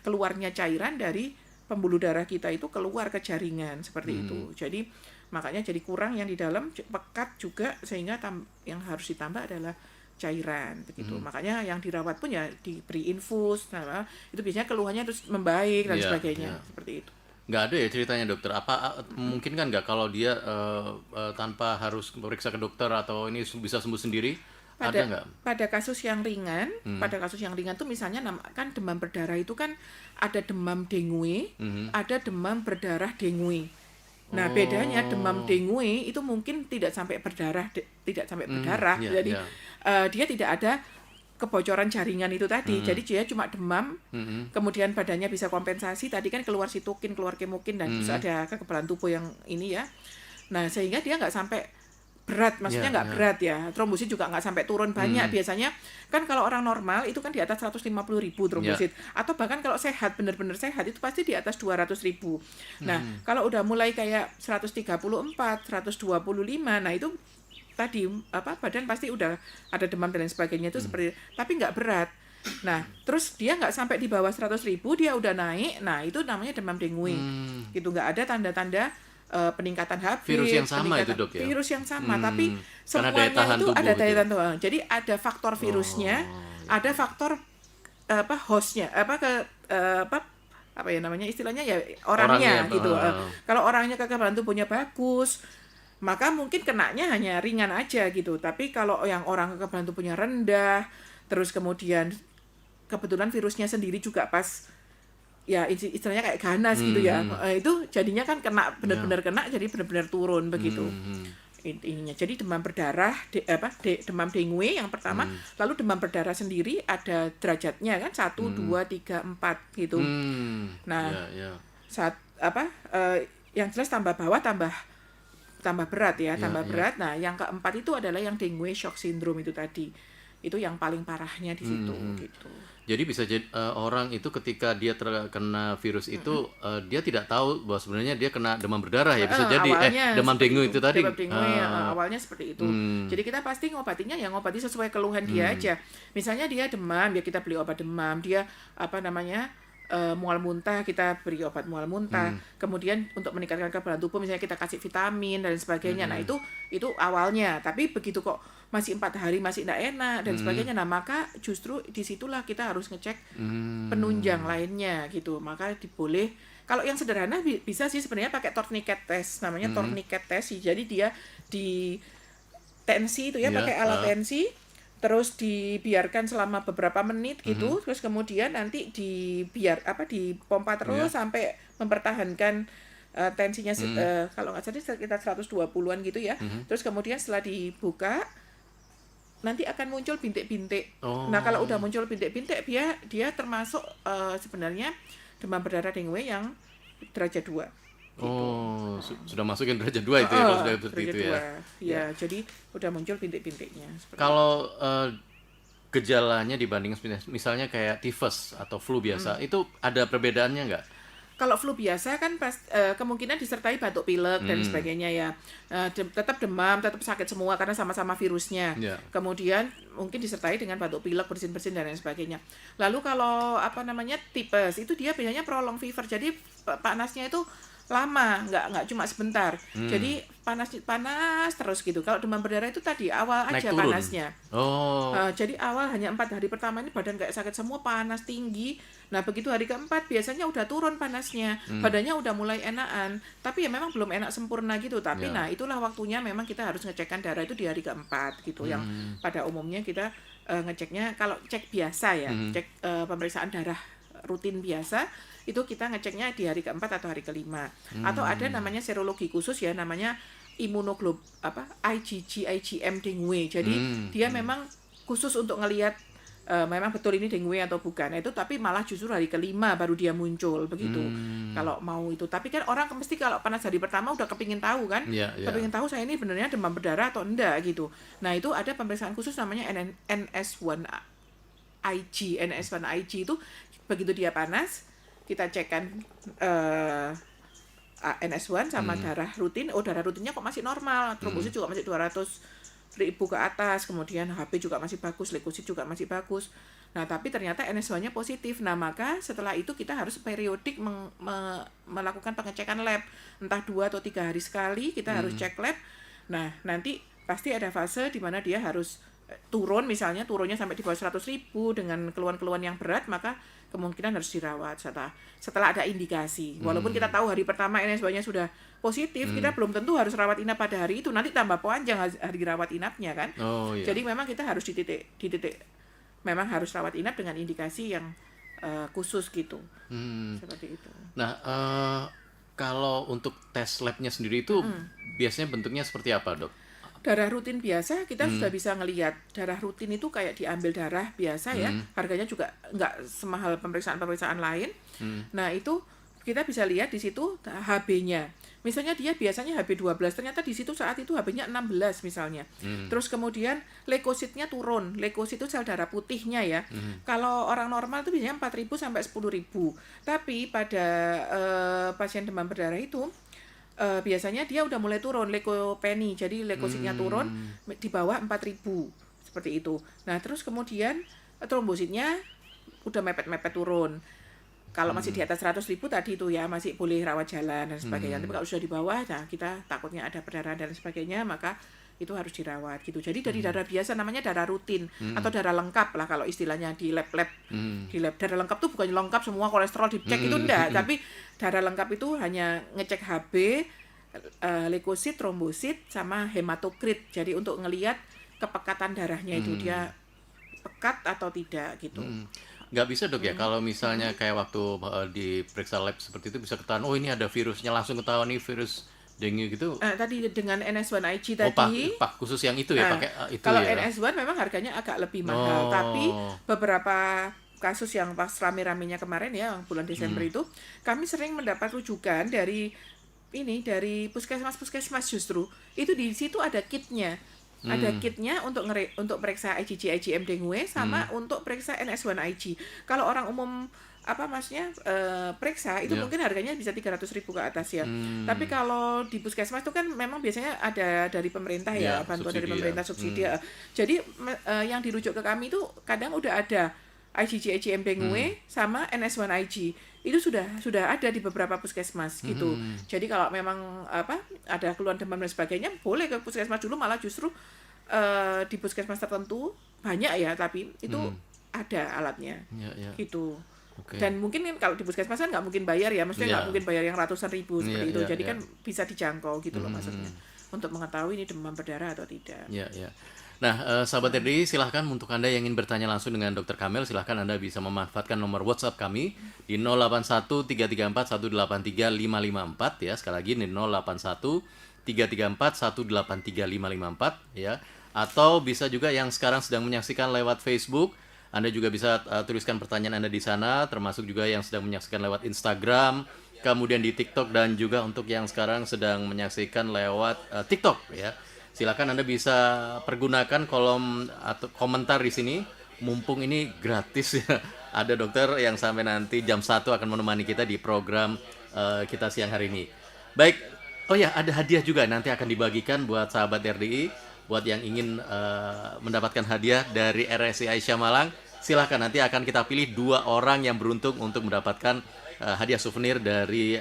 S2: keluarnya cairan dari pembuluh darah kita itu keluar ke jaringan seperti itu. Jadi makanya jadi kurang yang di dalam, pekat juga sehingga yang harus ditambah adalah cairan begitu. Makanya yang dirawat pun ya diberi infus. Nah, itu biasanya keluhannya terus membaik dan sebagainya seperti itu.
S1: Nggak ada ya ceritanya dokter? Apa mungkin kan nggak kalau dia tanpa harus memeriksa ke dokter atau ini bisa sembuh sendiri?
S2: Pada kasus yang ringan, tuh misalnya kan demam berdarah itu kan ada demam dengue, ada demam berdarah dengue. Nah, bedanya demam dengue itu mungkin tidak sampai berdarah, jadi dia tidak ada kebocoran jaringan itu tadi. Jadi dia cuma demam, kemudian badannya bisa kompensasi. Tadi kan keluar sitokin, keluar kemokin dan terus ada kekebalan tubuh yang ini ya. Nah, sehingga dia nggak sampai berat, maksudnya nggak berat ya, trombosit juga nggak sampai turun banyak. Biasanya kan kalau orang normal itu kan di atas 150.000 trombosit, atau bahkan kalau sehat, benar-benar sehat itu pasti di atas 200.000. Nah, kalau udah mulai kayak 134, 125, nah itu tadi badan pasti udah ada demam dan lain sebagainya itu seperti, tapi nggak berat. Nah, terus dia nggak sampai di bawah 100.000, dia udah naik, nah itu namanya demam dengue. Gitu, nggak ada tanda-tanda peningkatan HB,
S1: virus yang sama itu dok ya?
S2: Virus yang sama, tapi semuanya itu ada daya tahan tubuh. Jadi ada faktor virusnya, ada faktor hostnya, istilahnya ya orangnya gitu. Kalau orangnya kekebalan tubuhnya bagus, maka mungkin kenanya hanya ringan aja gitu. Tapi kalau yang orang kekebalan tubuhnya rendah, terus kemudian kebetulan virusnya sendiri juga pas ya istilahnya kayak ganas gitu ya, itu jadinya kan kena benar-benar kena, jadi benar-benar turun begitu ininya. Jadi demam berdarah, demam dengue yang pertama, lalu demam berdarah sendiri ada derajatnya kan 1, 2, 3, 4 gitu. Nah yang jelas tambah bawah tambah berat ya, berat. Nah yang keempat itu adalah yang dengue shock syndrome itu tadi. Itu yang paling parahnya di situ gitu.
S1: Jadi bisa jadi orang itu ketika dia terkena virus itu dia tidak tahu bahwa sebenarnya dia kena demam berdarah ya, bisa jadi demam dengue itu tadi.
S2: Demam dengue awalnya seperti itu. Jadi kita pasti ngobatinya ya ngobati sesuai keluhan dia aja. Misalnya dia demam, ya kita beli obat demam. Dia mual muntah, kita beri obat mual muntah. Kemudian untuk meningkatkan kekebalan tubuh misalnya kita kasih vitamin dan sebagainya. Nah, itu awalnya. Tapi begitu kok masih 4 hari masih tidak enak dan sebagainya. Nah, maka justru disitulah kita harus ngecek penunjang lainnya gitu. Maka diboleh. Kalau yang sederhana bisa sih sebenarnya pakai tourniquet test, namanya tourniquet test. Jadi dia di tensi itu ya, pakai alat tensi. Terus dibiarkan selama beberapa menit gitu, terus kemudian nanti dipompa terus sampai mempertahankan tensinya kalau nggak salah sekitar 120-an gitu ya. Terus kemudian setelah dibuka nanti akan muncul bintik-bintik. Nah, kalau udah muncul bintik-bintik dia termasuk sebenarnya demam berdarah dengue yang derajat 2.
S1: Sudah masukin derajat 2 itu ya kalau sudah seperti itu ya.
S2: Ya, jadi udah muncul bintik-bintiknya.
S1: Kalau gejalanya dibanding misalnya kayak tifus atau flu biasa, itu ada perbedaannya nggak?
S2: Kalau flu biasa kan kemungkinan disertai batuk pilek dan sebagainya ya. Tetap demam, tetap sakit semua karena sama-sama virusnya. Kemudian mungkin disertai dengan batuk pilek, bersin-bersin dan lain sebagainya. Lalu kalau tipes itu dia biasanya prolong fever. Jadi panasnya itu lama, nggak cuma sebentar. Jadi panas terus gitu. Kalau demam berdarah itu tadi awal
S1: Naik
S2: aja
S1: turun.
S2: panasnya. Jadi awal hanya 4 hari pertama ini badan kayak sakit semua, panas tinggi. Nah, begitu hari keempat biasanya udah turun panasnya, badannya udah mulai enakan. Tapi ya memang belum enak sempurna gitu. Tapi nah itulah waktunya memang kita harus ngecekkan darah itu di hari keempat gitu. Yang pada umumnya kita ngeceknya kalau cek biasa ya, cek pemeriksaan darah rutin biasa itu kita ngeceknya di hari keempat atau hari kelima. Atau ada namanya serologi khusus ya, namanya IgM dengue. Jadi dia memang khusus untuk ngelihat memang betul ini dengue atau bukan. Itu tapi malah justru hari kelima baru dia muncul begitu. Kalau mau itu. Tapi kan orang mesti kalau panas hari pertama udah kepingin tahu kan. Kepingin tahu saya ini benernya demam berdarah atau enggak gitu. Nah, itu ada pemeriksaan khusus namanya NS1-IG itu begitu dia panas kita cekkan NS1 sama darah rutin. Darah rutinnya kok masih normal, trombosit juga masih 200.000 ke atas, kemudian HB juga masih bagus, leukosit juga masih bagus. Nah, tapi ternyata NS1-nya positif. Nah, maka setelah itu kita harus periodik melakukan pengecekan lab, entah 2 atau 3 hari sekali kita harus cek lab. Nah, nanti pasti ada fase di mana dia harus turun, misalnya turunnya sampai di bawah 100.000 dengan keluhan-keluhan yang berat, maka kemungkinan harus dirawat setelah ada indikasi. Walaupun kita tahu hari pertama NS1-nya sudah positif, kita belum tentu harus rawat inap pada hari itu, nanti tambah panjang hari rawat inapnya kan. Jadi memang kita harus di titik memang harus rawat inap dengan indikasi yang khusus gitu. Seperti itu.
S1: Nah, kalau untuk tes labnya sendiri itu biasanya bentuknya seperti apa, Dok?
S2: Darah rutin biasa kita sudah bisa ngelihat. Darah rutin itu kayak diambil darah biasa ya, harganya juga nggak semahal pemeriksaan-pemeriksaan lain. Nah, itu kita bisa lihat di situ HB-nya. Misalnya dia biasanya HB 12, ternyata di situ saat itu HB-nya 16 misalnya. Terus kemudian leukositnya turun. Leukosit itu sel darah putihnya ya. Kalau orang normal itu biasanya 4.000 sampai 10.000. Tapi pada pasien demam berdarah itu biasanya dia udah mulai turun leukopenia, jadi leukositnya turun di bawah 4.000 seperti itu. Nah, terus kemudian trombositnya udah mepet-mepet turun. Kalau masih di atas 100.000 tadi itu ya masih boleh rawat jalan dan sebagainya. Tapi kalau sudah di bawah, nah kita takutnya ada perdarahan dan sebagainya, maka itu harus dirawat gitu. Jadi dari darah biasa namanya darah rutin atau darah lengkap lah kalau istilahnya di lab-lab. Di lab darah lengkap tuh bukan lengkap semua kolesterol dicek itu enggak, tapi darah lengkap itu hanya ngecek HB, leukosit, trombosit sama hematokrit. Jadi untuk ngelihat kepekatan darahnya itu dia pekat atau tidak gitu.
S1: Nggak bisa, Dok, ya kalau misalnya kayak waktu diperiksa lab seperti itu bisa ketahuan, oh ini ada virusnya, langsung ketahuan nih virus dengue gitu.
S2: Tadi dengan NS1-IG tadi.
S1: Pak khusus yang itu ya, pakai itu
S2: kalau
S1: ya.
S2: NS1 memang harganya agak lebih mahal, tapi beberapa kasus yang pas rame-ramenya kemarin ya, bulan Desember itu, kami sering mendapat rujukan dari puskesmas justru. Itu di situ ada kitnya. Ada kitnya untuk periksa IgM dengue sama untuk periksa NS1-IG. Kalau orang umum periksa itu mungkin harganya bisa 300.000 ke atas ya. Tapi kalau di puskesmas itu kan memang biasanya ada dari pemerintah ya, bantuan dari pemerintah subsidi. Jadi yang dirujuk ke kami itu kadang udah ada IgM dengue sama NS1-IG. Itu sudah ada di beberapa puskesmas gitu. Jadi kalau memang ada keluhan demam dan sebagainya, boleh ke puskesmas dulu, malah justru di puskesmas tertentu banyak ya, tapi itu ada alatnya. Gitu. Dan mungkin kalau di puskesmas kan nggak mungkin bayar ya, maksudnya nggak mungkin bayar yang ratusan ribu seperti itu. Jadi kan bisa dijangkau gitu loh maksudnya, untuk mengetahui ini demam berdarah atau tidak.
S1: Nah, sahabat RDI, silahkan untuk Anda yang ingin bertanya langsung dengan Dr. Kamel, silahkan Anda bisa memanfaatkan nomor WhatsApp kami di 081 334 183 554 ya. Sekali lagi di 081 334 183 554 ya. Atau bisa juga yang sekarang sedang menyaksikan lewat Facebook, Anda juga bisa tuliskan pertanyaan Anda di sana, termasuk juga yang sedang menyaksikan lewat Instagram, kemudian di TikTok, dan juga untuk yang sekarang sedang menyaksikan lewat TikTok ya. Silakan Anda bisa pergunakan kolom atau komentar di sini. Mumpung ini gratis ya. Ada dokter yang sampai nanti jam 1 akan menemani kita di program kita siang hari ini. Baik. Oh ya, ada hadiah juga nanti akan dibagikan buat sahabat RDI, buat yang ingin mendapatkan hadiah dari RSI Aisyah Malang. Silakan, nanti akan kita pilih 2 orang yang beruntung untuk mendapatkan hadiah souvenir dari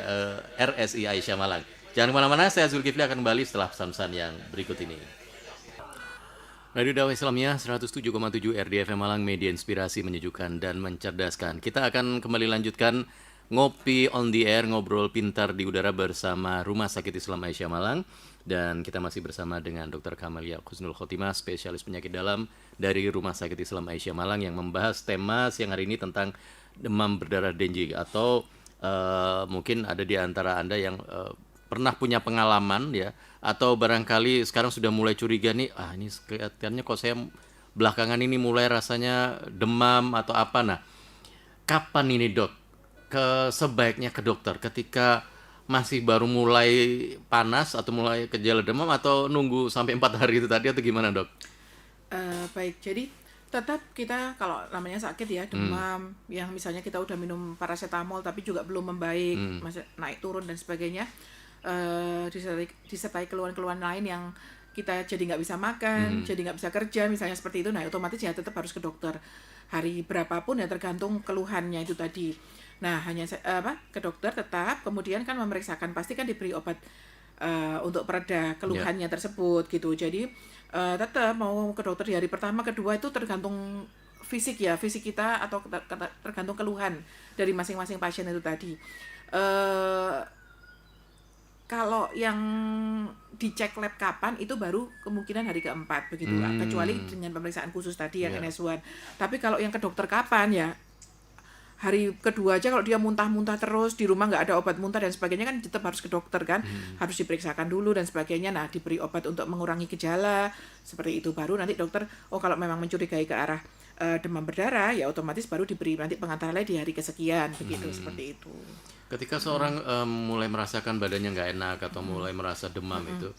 S1: RSI Aisyah Malang. Jangan kemana-mana, saya Zulkifli akan kembali setelah pesan-pesan yang berikut ini. Radio Dakwah Islamiyah 107,7 RDFM Malang, media inspirasi, menyejukkan dan mencerdaskan. Kita akan kembali lanjutkan ngopi on the air, ngobrol pintar di udara bersama Rumah Sakit Islam Aisyah Malang. Dan kita masih bersama dengan Dr. Kamalia Husnul Khotimah, spesialis penyakit dalam dari Rumah Sakit Islam Aisyah Malang, yang membahas tema siang hari ini tentang demam berdarah dengue. Atau mungkin ada di antara Anda yang pernah punya pengalaman ya, atau barangkali sekarang sudah mulai curiga nih, ini kelihatannya kok saya belakangan ini mulai rasanya demam atau apa. Nah, kapan ini dok sebaiknya ke dokter? Ketika masih baru mulai panas atau mulai gejala demam, atau nunggu sampai 4 hari itu tadi, atau gimana dok?
S2: Baik, jadi tetap kita kalau namanya sakit ya, demam yang misalnya kita udah minum paracetamol tapi juga belum membaik, masih naik turun dan sebagainya, disertai keluhan-keluhan lain yang kita jadi nggak bisa makan, jadi nggak bisa kerja misalnya seperti itu, nah otomatis ya tetap harus ke dokter hari berapapun ya, tergantung keluhannya itu tadi. Nah hanya ke dokter tetap, kemudian kan memeriksakan, pasti kan diberi obat untuk pereda keluhannya tersebut gitu. Jadi tetap mau ke dokter di hari pertama, kedua itu tergantung fisik kita, atau tergantung keluhan dari masing-masing pasien itu tadi. Kalau yang dicek lab kapan itu baru kemungkinan hari keempat begitu, kecuali dengan pemeriksaan khusus tadi yang NS1. Tapi kalau yang ke dokter kapan ya hari kedua aja, kalau dia muntah-muntah terus di rumah, nggak ada obat muntah dan sebagainya, kan tetap harus ke dokter kan, harus diperiksakan dulu dan sebagainya. Nah diberi obat untuk mengurangi gejala seperti itu, baru nanti dokter kalau memang mencurigai ke arah demam berdarah ya otomatis baru diberi nanti pengantar lain di hari kesekian begitu, seperti itu.
S1: Ketika seorang mulai merasakan badannya nggak enak atau mulai merasa demam itu,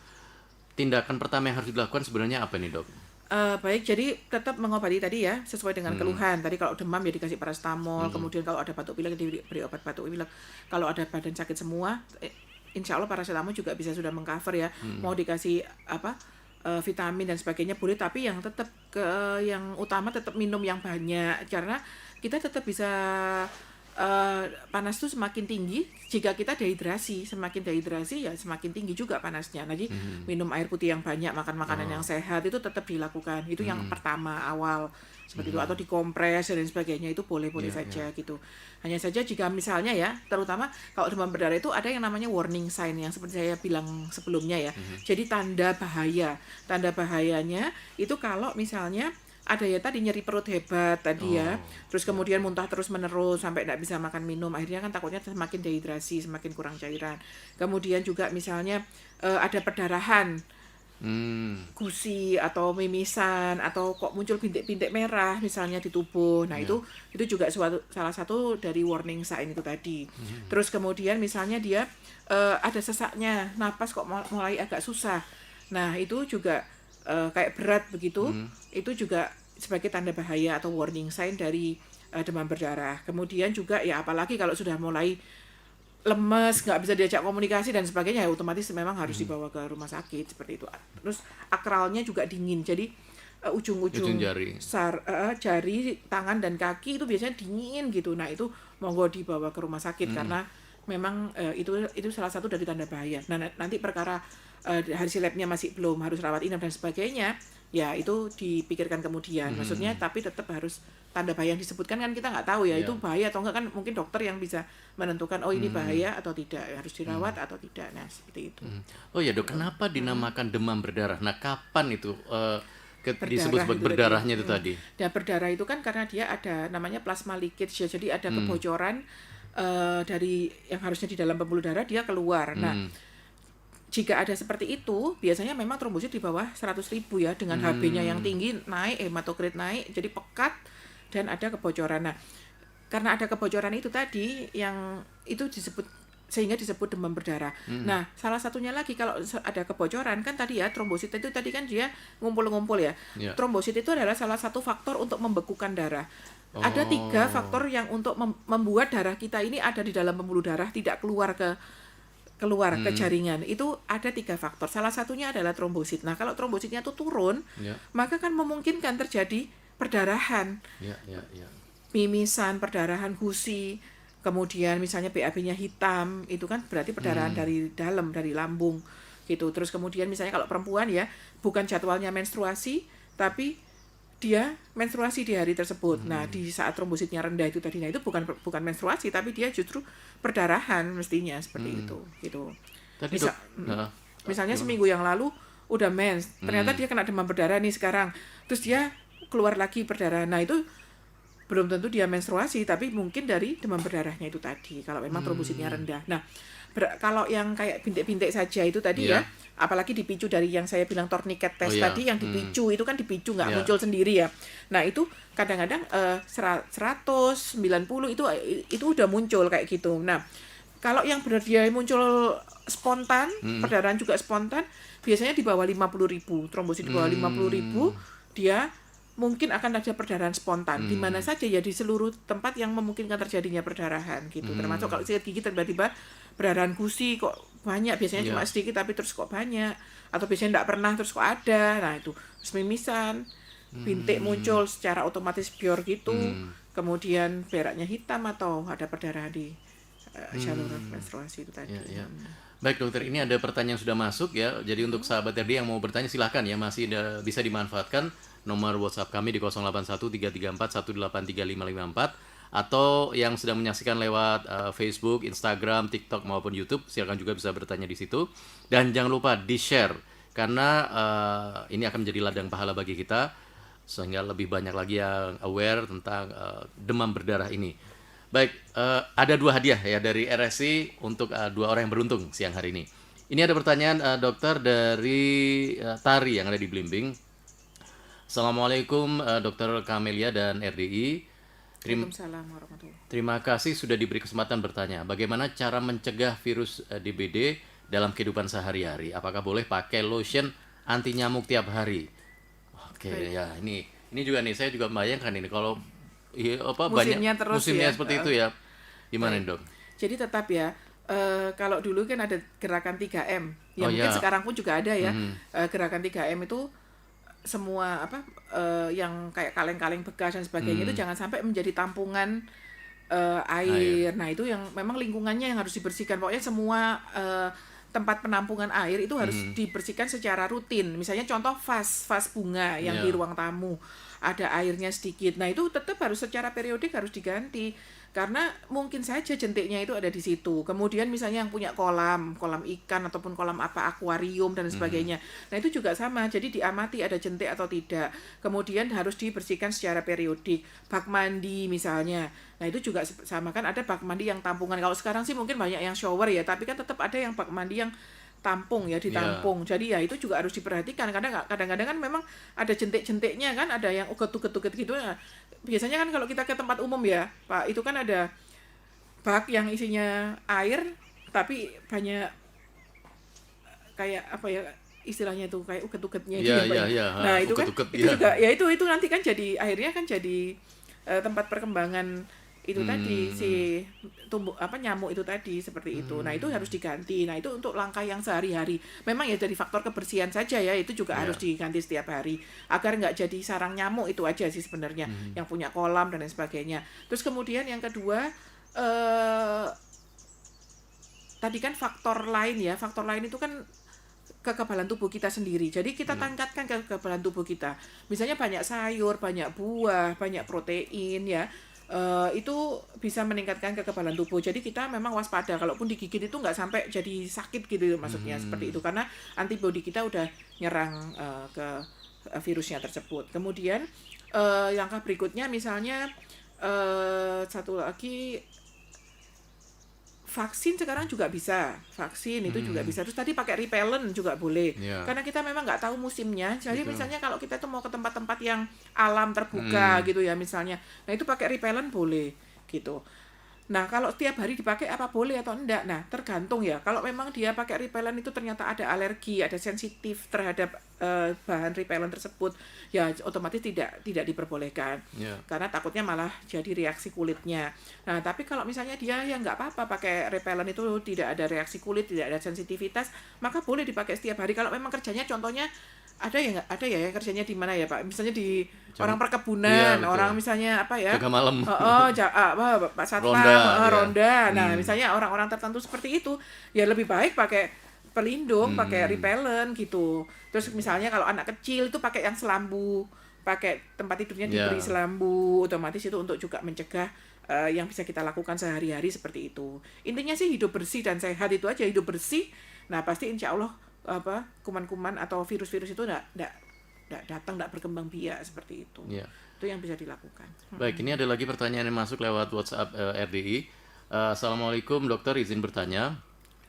S1: tindakan pertama yang harus dilakukan sebenarnya apa nih dok?
S2: Baik, jadi tetap mengobati tadi ya sesuai dengan keluhan. Tadi kalau demam ya dikasih paracetamol, kemudian kalau ada batuk pilek diberi obat batuk pilek. Kalau ada badan sakit semua, insya Allah paracetamol juga bisa sudah mengcover ya. Mau dikasih vitamin dan sebagainya boleh, tapi yang tetap yang utama tetap minum yang banyak, karena kita tetap bisa panas itu semakin tinggi jika kita dehidrasi. Semakin dehidrasi ya semakin tinggi juga panasnya. Jadi minum air putih yang banyak, makan makanan yang sehat itu tetap dilakukan. Itu yang pertama awal seperti itu, atau dikompres dan sebagainya itu boleh-boleh saja gitu. Hanya saja jika misalnya ya, terutama kalau demam berdarah itu ada yang namanya warning sign yang seperti saya bilang sebelumnya ya. Jadi tanda bahaya. Tanda bahayanya itu kalau misalnya ada ya tadi nyeri perut hebat tadi ya, terus kemudian muntah terus menerus sampai tidak bisa makan minum, akhirnya kan takutnya semakin dehidrasi, semakin kurang cairan. Kemudian juga misalnya ada perdarahan, gusi atau mimisan, atau kok muncul bintik-bintik merah misalnya di tubuh. Nah itu juga salah satu dari warning sign itu tadi. Terus kemudian misalnya dia ada sesaknya, napas kok mulai agak susah. Nah itu juga kayak berat begitu, itu juga sebagai tanda bahaya atau warning sign dari demam berdarah. Kemudian juga ya apalagi kalau sudah mulai lemes, nggak bisa diajak komunikasi dan sebagainya, ya otomatis memang harus dibawa ke rumah sakit seperti itu. Terus akralnya juga dingin, jadi ujung-ujung jari, tangan dan kaki itu biasanya dingin gitu. Nah itu monggo dibawa ke rumah sakit karena memang itu salah satu dari tanda bahaya. Nah nanti perkara hasil labnya masih belum, harus rawat inap dan sebagainya, ya itu dipikirkan kemudian. Maksudnya tapi tetap harus tanda bahaya yang disebutkan kan kita nggak tahu ya itu bahaya atau enggak, kan mungkin dokter yang bisa menentukan ini bahaya atau tidak, harus dirawat atau tidak. Nah seperti itu.
S1: Oh ya dok, kenapa dinamakan demam berdarah? Nah kapan itu disebut sebagai
S2: itu tadi.
S1: berdarahnya itu tadi.
S2: Dan berdarah itu kan karena dia ada namanya plasma leakage ya, jadi ada kebocoran dari yang harusnya di dalam pembuluh darah dia keluar. Nah, jika ada seperti itu, biasanya memang trombosit di bawah 100.000 ya, dengan HB-nya yang tinggi naik, hematokrit naik, jadi pekat dan ada kebocoran. Nah, karena ada kebocoran itu tadi yang itu sehingga disebut demam berdarah. Nah, salah satunya lagi kalau ada kebocoran kan tadi ya, trombosit itu tadi kan dia ngumpul-ngumpul ya.
S1: Ya.
S2: Trombosit itu adalah salah satu faktor untuk membekukan darah. Ada 3 faktor yang untuk membuat darah kita ini ada di dalam pembuluh darah, tidak keluar ke jaringan. Itu ada 3 faktor. Salah satunya adalah trombosit. Nah, kalau trombositnya itu turun, maka kan memungkinkan terjadi perdarahan.
S1: Ya.
S2: Mimisan, perdarahan gusi, kemudian misalnya BAB-nya hitam, itu kan berarti perdarahan dari dalam, dari lambung gitu. Terus kemudian misalnya kalau perempuan ya, bukan jadwalnya menstruasi, tapi dia menstruasi di hari tersebut. Nah, di saat trombositnya rendah itu tadi, nah itu bukan menstruasi, tapi dia justru perdarahan mestinya seperti itu gitu.
S1: Tapi
S2: Misalnya seminggu yang lalu udah mens, ternyata dia kena demam berdarah nih sekarang, terus dia keluar lagi berdarah. Nah, itu belum tentu dia menstruasi, tapi mungkin dari demam berdarahnya itu tadi, kalau memang trombositnya rendah. Nah, kalau yang kayak bintik-bintik saja itu tadi ya, apalagi dipicu dari yang saya bilang tourniquet test tadi, yang dipicu itu kan dipicu, nggak muncul sendiri ya. Nah, itu kadang-kadang 100, 90 itu udah muncul kayak gitu. Nah, kalau yang benar dia muncul spontan, perdarahan juga spontan, biasanya di bawah 50.000, trombosit di bawah 50.000, dia mungkin akan ada perdarahan spontan di mana saja ya, di seluruh tempat yang memungkinkan terjadinya perdarahan gitu. Termasuk kalau sikat gigi tiba-tiba perdarahan gusi kok banyak, biasanya cuma sedikit tapi terus kok banyak, atau biasanya enggak pernah terus kok ada. Nah, itu mimisan, bintik muncul secara otomatis bior gitu. Kemudian beraknya hitam atau ada perdarahan di saluran menstruasi itu tadi.
S1: Baik dokter, ini ada pertanyaan yang sudah masuk ya. Jadi untuk sahabat RD yang mau bertanya silahkan ya, masih bisa dimanfaatkan nomor WhatsApp kami di 081334183554, atau yang sedang menyaksikan lewat Facebook, Instagram, TikTok maupun YouTube, silakan juga bisa bertanya di situ. Dan jangan lupa di-share karena ini akan menjadi ladang pahala bagi kita sehingga lebih banyak lagi yang aware tentang demam berdarah ini. Baik, ada 2 hadiah ya dari RSI untuk 2 orang yang beruntung siang hari ini. Ini ada pertanyaan dokter dari Tari yang ada di Blimbing. Assalamualaikum Dr. Kamelia dan RDI.
S2: Waalaikumsalam warahmatullahi.
S1: Terima kasih sudah diberi kesempatan bertanya. Bagaimana cara mencegah virus DBD dalam kehidupan sehari-hari? Apakah boleh pakai lotion anti nyamuk tiap hari? Oke, ya ini juga nih, saya juga membayangkan ini kalau
S2: musimnya
S1: banyak
S2: terus
S1: musimnya
S2: ya.
S1: seperti itu ya. Gimana nih, Dok?
S2: Jadi tetap ya, kalau dulu kan ada gerakan 3M, ya mungkin sekarang pun juga ada ya. Gerakan 3M itu semua yang kayak kaleng-kaleng bekas dan sebagainya itu jangan sampai menjadi tampungan air. Nah, itu yang memang lingkungannya yang harus dibersihkan. Pokoknya semua tempat penampungan air itu harus dibersihkan secara rutin. Misalnya contoh vas bunga yang di ruang tamu ada airnya sedikit. Nah, itu tetap harus secara periodik harus diganti. Karena mungkin saja jentiknya itu ada di situ. Kemudian misalnya yang punya kolam ikan ataupun kolam akuarium dan sebagainya. Nah, itu juga sama. Jadi diamati ada jentik atau tidak. Kemudian harus dibersihkan secara periodik. Bak mandi misalnya. Nah, itu juga sama kan, ada bak mandi yang tampungan. Kalau sekarang sih mungkin banyak yang shower ya, tapi kan tetap ada yang bak mandi yang tampung ya, ditampung. Jadi ya itu juga harus diperhatikan karena kadang-kadang kan memang ada jentik-jentiknya kan, ada yang uget-uget gitu. Nah, biasanya kan kalau kita ke tempat umum ya, Pak, itu kan ada bak yang isinya air tapi banyak kayak apa ya istilahnya itu, kayak uget-ugetnya gitu. Nah, itu kan juga ya itu nanti kan jadi akhirnya kan jadi tempat perkembangan itu tadi si nyamuk itu tadi seperti itu. Nah, itu harus diganti. Nah, itu untuk langkah yang sehari-hari. Memang ya dari faktor kebersihan saja ya, itu juga harus diganti setiap hari agar nggak jadi sarang nyamuk. Itu aja sih sebenarnya yang punya kolam dan lain sebagainya. Terus kemudian yang kedua tadi kan faktor lain itu kan kekebalan tubuh kita sendiri. Jadi kita tingkatkan kekebalan tubuh kita. Misalnya banyak sayur, banyak buah, banyak protein ya. Itu bisa meningkatkan kekebalan tubuh. Jadi kita memang waspada, kalaupun digigit itu nggak sampai jadi sakit gitu maksudnya seperti itu, karena antibodi kita udah nyerang ke virusnya tersebut. Kemudian langkah berikutnya misalnya satu lagi, vaksin sekarang juga bisa, vaksin itu juga bisa. Terus tadi pakai repellent juga boleh,
S1: Ya.
S2: karena kita memang nggak tahu musimnya. Jadi
S1: Betul.
S2: misalnya kalau kita tuh mau ke tempat-tempat yang alam terbuka gitu ya misalnya, nah itu pakai repellent boleh gitu. Nah kalau setiap hari dipakai apa boleh atau enggak? Nah tergantung ya. Kalau memang dia pakai repellent itu ternyata ada alergi, ada sensitif terhadap bahan repellent tersebut, ya otomatis tidak diperbolehkan.
S1: Ya.
S2: Karena takutnya malah jadi reaksi kulitnya. Nah, tapi kalau misalnya dia ya nggak apa-apa pakai repellent itu tidak ada reaksi kulit, tidak ada sensitivitas, maka boleh dipakai setiap hari. Kalau memang kerjanya contohnya ada ya nggak ada ya kerjanya di mana ya Pak? Misalnya di orang perkebunan,
S1: Iya, betul.
S2: orang misalnya apa ya?
S1: Jaga malam.
S2: Pak Satpam,
S1: Ronda, ya.
S2: ronda. Nah, misalnya orang-orang tertentu seperti itu, ya lebih baik pakai pelindung, pakai repellent gitu. Terus misalnya kalau anak kecil itu pakai yang selambu, pakai tempat tidurnya diberi
S1: Ya.
S2: selambu, otomatis itu untuk juga mencegah yang bisa kita lakukan sehari-hari seperti itu. Intinya sih hidup bersih dan sehat itu aja, hidup bersih. Nah, pasti insya Allah kuman-kuman atau virus-virus itu enggak datang, enggak berkembang biak seperti itu.
S1: Ya.
S2: Itu yang bisa dilakukan.
S1: Baik, ini ada lagi pertanyaan yang masuk lewat WhatsApp RDI. Assalamualaikum dokter, izin bertanya.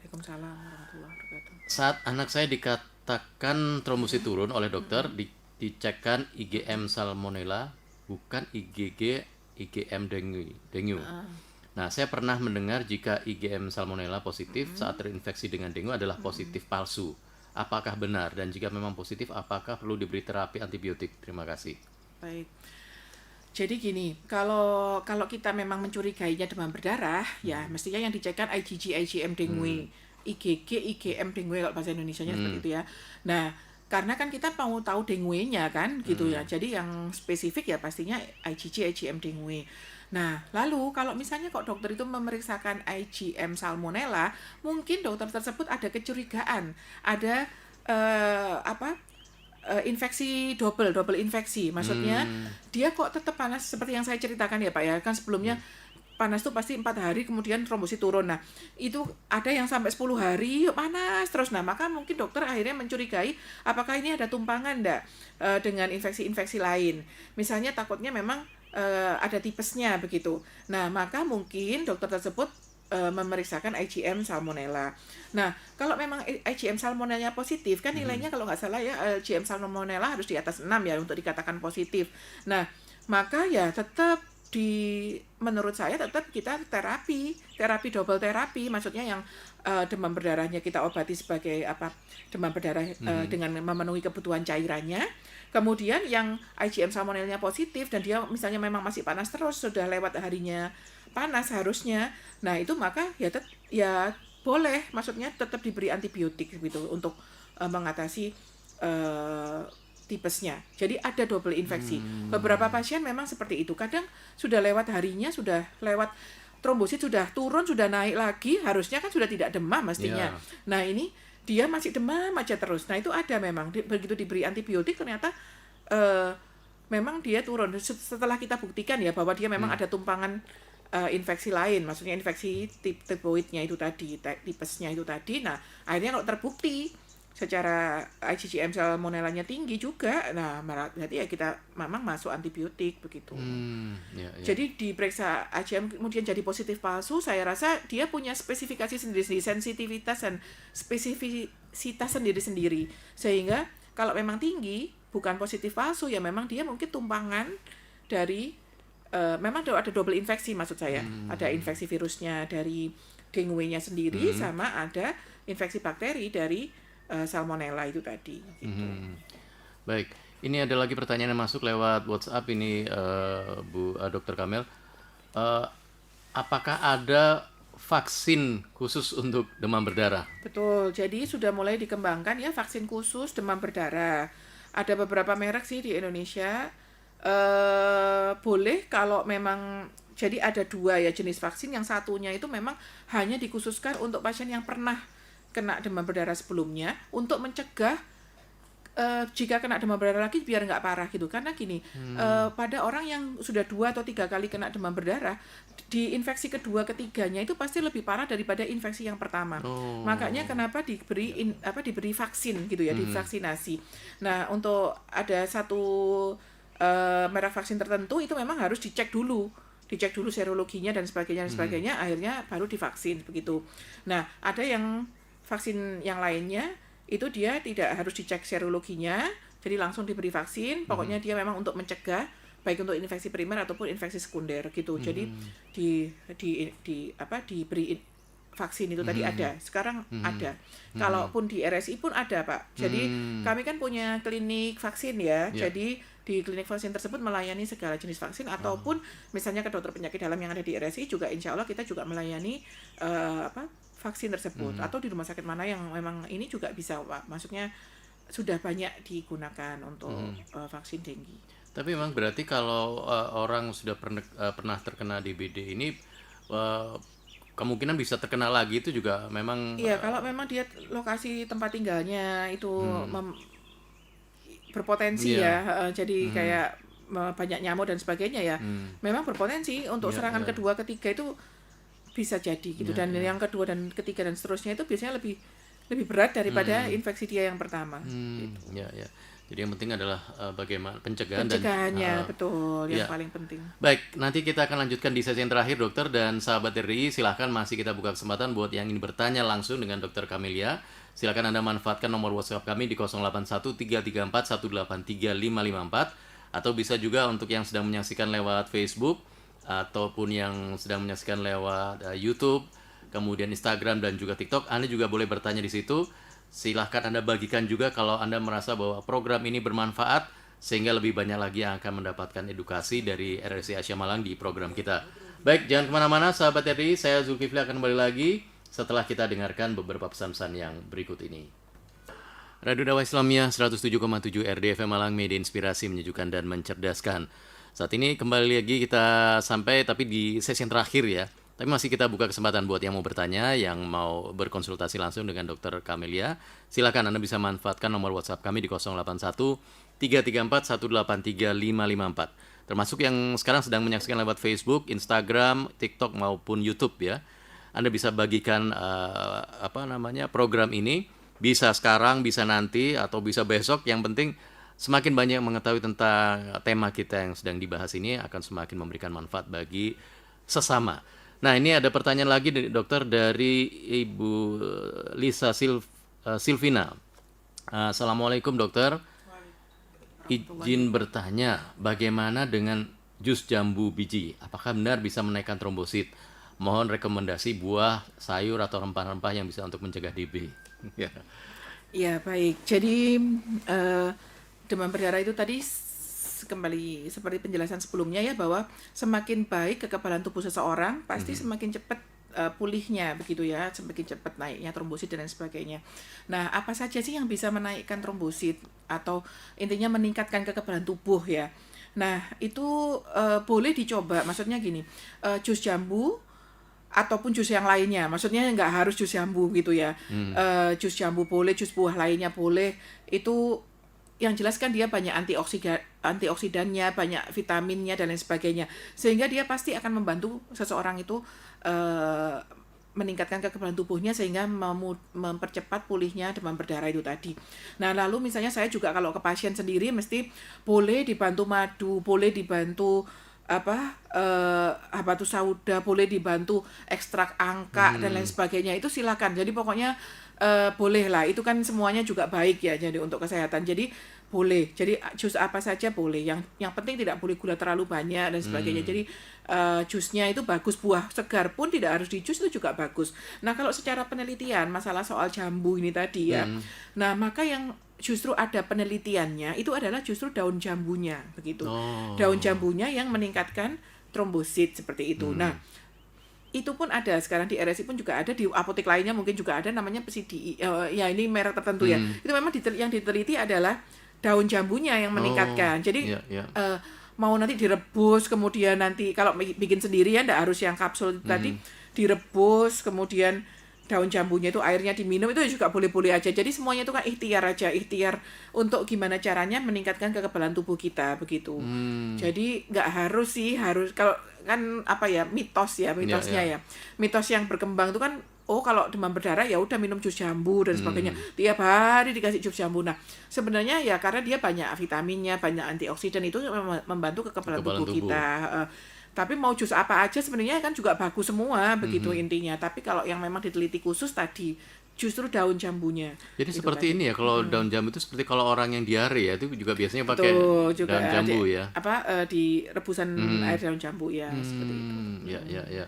S2: Waalaikumsalam warahmatullahi wabarakatuh.
S1: Saat anak saya dikatakan trombosit turun oleh dokter, dicekkan IgM Salmonella, bukan IgM dengue. Nah, saya pernah mendengar jika IgM Salmonella positif saat terinfeksi dengan dengue adalah positif palsu. Apakah benar? Dan jika memang positif, apakah perlu diberi terapi antibiotik? Terima kasih.
S2: Baik. Jadi gini, kalau kita memang mencurigainya demam berdarah, ya mestinya yang dicekkan IgG, IgM dengue, IgG, IgM dengue kalau bahasa Indonesianya seperti itu ya. Nah, karena kan kita mau tahu dengue-nya kan, gitu ya. Jadi yang spesifik ya pastinya IgG, IgM dengue. Nah, lalu kalau misalnya kok dokter itu memeriksakan IgM Salmonella, mungkin dokter tersebut ada kecurigaan, ada infeksi double infeksi. Maksudnya dia kok tetap panas seperti yang saya ceritakan ya Pak ya. Kan sebelumnya panas tuh pasti 4 hari kemudian trombosit turun. Nah, itu ada yang sampai 10 hari panas terus. Nah, maka mungkin dokter akhirnya mencurigai apakah ini ada tumpangan enggak dengan infeksi-infeksi lain. Misalnya takutnya memang ada tipesnya begitu. Nah, maka mungkin dokter tersebut memeriksakan IgM Salmonella. Nah, kalau memang IgM Salmonella positif, kan nilainya kalau nggak salah ya, IgM Salmonella harus di atas 6 ya untuk dikatakan positif. Nah, maka ya tetap menurut saya tetap kita terapi double terapi, maksudnya yang demam berdarahnya kita obati sebagai demam berdarah dengan memenuhi kebutuhan cairannya. Kemudian yang IgM Salmonella positif dan dia misalnya memang masih panas terus, sudah lewat harinya panas harusnya. Nah, itu maka ya boleh, maksudnya tetap diberi antibiotik gitu untuk mengatasi tipesnya. Jadi ada double infeksi. Beberapa pasien memang seperti itu. Kadang sudah lewat harinya, sudah lewat trombosit sudah turun, sudah naik lagi, harusnya kan sudah tidak demam mestinya.
S1: Ya.
S2: Nah, ini dia masih demam aja terus. Nah, itu ada memang begitu diberi antibiotik ternyata memang dia turun. Setelah kita buktikan ya bahwa dia memang ada tumpangan infeksi lain, maksudnya infeksi tipoidnya itu tadi, tipesnya itu tadi. Nah, akhirnya kalau terbukti secara IgM Salmonellanya tinggi juga, nah berarti ya kita memang masuk antibiotik begitu.
S1: Ya.
S2: Jadi diperiksa IgM kemudian jadi positif palsu, saya rasa dia punya spesifikasi sendiri-sendiri, sensitivitas dan spesifisitas sendiri-sendiri. Sehingga kalau memang tinggi, bukan positif palsu, ya memang dia mungkin tumpangan dari memang ada double infeksi maksud saya. Ada infeksi virusnya dari dengue-nya sendiri sama ada infeksi bakteri dari Salmonella itu tadi gitu.
S1: Baik, ini ada lagi pertanyaan yang masuk lewat WhatsApp ini Bu Dr. Kamel. Apakah ada vaksin khusus untuk demam berdarah?
S2: Betul. Jadi sudah mulai dikembangkan ya vaksin khusus demam berdarah. Ada beberapa merek sih di Indonesia. Boleh kalau memang, jadi ada 2 ya jenis vaksin. Yang satunya itu memang hanya dikhususkan untuk pasien yang pernah kena demam berdarah sebelumnya untuk mencegah jika kena demam berdarah lagi biar nggak parah gitu. Karena gini, pada orang yang sudah 2 atau 3 kali kena demam berdarah, di infeksi kedua ketiganya itu pasti lebih parah daripada infeksi yang pertama. Makanya kenapa diberi vaksin gitu ya, divaksinasi. Nah, untuk ada satu merek vaksin tertentu itu memang harus dicek dulu serologinya dan sebagainya, akhirnya baru divaksin begitu. Nah, ada yang vaksin yang lainnya itu dia tidak harus dicek serologinya, jadi langsung diberi vaksin. Pokoknya dia memang untuk mencegah baik untuk infeksi primer ataupun infeksi sekunder gitu. Jadi diberi vaksin itu tadi ada. Sekarang ada. Kalaupun di RSI pun ada, Pak. Jadi kami kan punya klinik vaksin ya. Jadi di klinik vaksin tersebut melayani segala jenis vaksin, ataupun misalnya ke dokter penyakit dalam yang ada di RSI juga insya Allah kita juga melayani vaksin tersebut. Atau di rumah sakit mana yang memang ini juga bisa, Pak. Maksudnya sudah banyak digunakan untuk vaksin denggi.
S1: Tapi memang berarti kalau orang sudah pernah terkena DBD ini kemungkinan bisa terkena lagi itu juga memang.
S2: Iya, kalau memang dia lokasi tempat tinggalnya itu berpotensi ya, jadi kayak banyak nyamuk dan sebagainya ya, memang berpotensi untuk serangan kedua, ketiga itu bisa jadi gitu. Dan yang kedua dan ketiga dan seterusnya itu biasanya lebih berat daripada infeksi dia yang pertama. Gitu.
S1: Ya. Jadi yang penting adalah bagaimana pencegahannya
S2: dan betul yang paling penting.
S1: Baik, nanti kita akan lanjutkan di sesi yang terakhir, dokter, dan sahabat RDI silahkan masih kita buka kesempatan buat yang ingin bertanya langsung dengan Dokter Camelia. Silakan Anda manfaatkan nomor WhatsApp kami di 081334183554, atau bisa juga untuk yang sedang menyaksikan lewat Facebook ataupun yang sedang menyaksikan lewat YouTube, kemudian Instagram dan juga TikTok, Anda juga boleh bertanya di situ. Silahkan Anda bagikan juga kalau Anda merasa bahwa program ini bermanfaat, sehingga lebih banyak lagi yang akan mendapatkan edukasi dari RRC Asia Malang di program kita. Baik, jangan kemana-mana sahabat RRI, saya Zulkifli akan kembali lagi setelah kita dengarkan beberapa pesan-pesan yang berikut ini. Radio Dakwah Islamiyah 107,7 RDFM Malang, media inspirasi, menyejukkan dan mencerdaskan. Saat ini kembali lagi kita sampai tapi di sesi yang terakhir ya. Tapi masih kita buka kesempatan buat yang mau bertanya, yang mau berkonsultasi langsung dengan Dokter Camelia. Silakan Anda bisa manfaatkan nomor WhatsApp kami di 081 334 183 554. Termasuk yang sekarang sedang menyaksikan lewat Facebook, Instagram, TikTok maupun YouTube ya. Anda bisa bagikan program ini, bisa sekarang, bisa nanti, atau bisa besok. Yang penting semakin banyak mengetahui tentang tema kita yang sedang dibahas ini akan semakin memberikan manfaat bagi sesama. Nah, ini ada pertanyaan lagi dokter dari Ibu Lisa Silvina. Assalamualaikum dokter. Izin bertanya, bagaimana dengan jus jambu biji? Apakah benar bisa menaikkan trombosit? Mohon rekomendasi buah, sayur atau rempah-rempah yang bisa untuk mencegah DB.
S2: Ya, baik. Jadi demam berdarah itu tadi kembali seperti penjelasan sebelumnya ya, bahwa semakin baik kekebalan tubuh seseorang pasti semakin cepat pulihnya begitu ya, semakin cepat naiknya trombosit dan lain sebagainya. Nah, apa saja sih yang bisa menaikkan trombosit atau intinya meningkatkan kekebalan tubuh ya? Nah, itu boleh dicoba. Maksudnya gini, jus jambu ataupun jus yang lainnya, maksudnya nggak harus jus jambu gitu ya. Jus jambu boleh, jus buah lainnya boleh. Itu yang jelas kan dia banyak antioksidannya, banyak vitaminnya dan lain sebagainya, sehingga dia pasti akan membantu seseorang itu meningkatkan kekebalan tubuhnya sehingga mempercepat pulihnya demam berdarah itu tadi. Nah, lalu misalnya saya juga kalau ke pasien sendiri mesti boleh dibantu madu, boleh dibantu habatus sauda, boleh dibantu ekstrak angka dan lain sebagainya. Itu silakan. Jadi pokoknya boleh lah, itu kan semuanya juga baik ya, jadi untuk kesehatan. Jadi boleh, jadi jus apa saja boleh, yang penting tidak boleh gula terlalu banyak dan sebagainya. Jadi jusnya itu bagus, buah segar pun tidak harus di jus itu juga bagus. Nah, kalau secara penelitian masalah soal jambu ini tadi ya, nah maka yang justru ada penelitiannya itu adalah justru daun jambunya begitu. Daun jambunya yang meningkatkan trombosit seperti itu. Nah, itu pun ada sekarang di RSI pun juga ada, di apotek lainnya mungkin juga ada, namanya PCDI. Ya ini merek tertentu ya. Itu memang yang diteliti adalah daun jambunya yang meningkatkan. Jadi mau nanti direbus, kemudian nanti kalau bikin sendiri ya ndak harus yang kapsul tadi, direbus kemudian daun jambunya itu airnya diminum itu juga boleh-boleh aja. Jadi semuanya itu kan ikhtiar aja, ikhtiar untuk gimana caranya meningkatkan kekebalan tubuh kita begitu. Jadi nggak harus sih, harus kalau kan apa ya mitosnya ya. Mitos yang berkembang itu kan kalau demam berdarah ya udah minum jus jambu dan sebagainya. Tiap hari dikasih jus jambu. Nah, sebenarnya ya karena dia banyak vitaminnya, banyak antioksidan itu membantu kekebalan tubuh kita. Tapi mau jus apa aja sebenarnya kan juga bagus semua begitu intinya. Tapi kalau yang memang diteliti khusus tadi justru daun jambunya.
S1: Jadi
S2: gitu
S1: seperti
S2: tadi.
S1: ini ya, kalau daun jambu itu seperti kalau orang yang diare ya, itu juga biasanya pakai
S2: Tuh juga
S1: daun jambu ya.
S2: di rebusan air daun jambu ya seperti itu.
S1: Ya.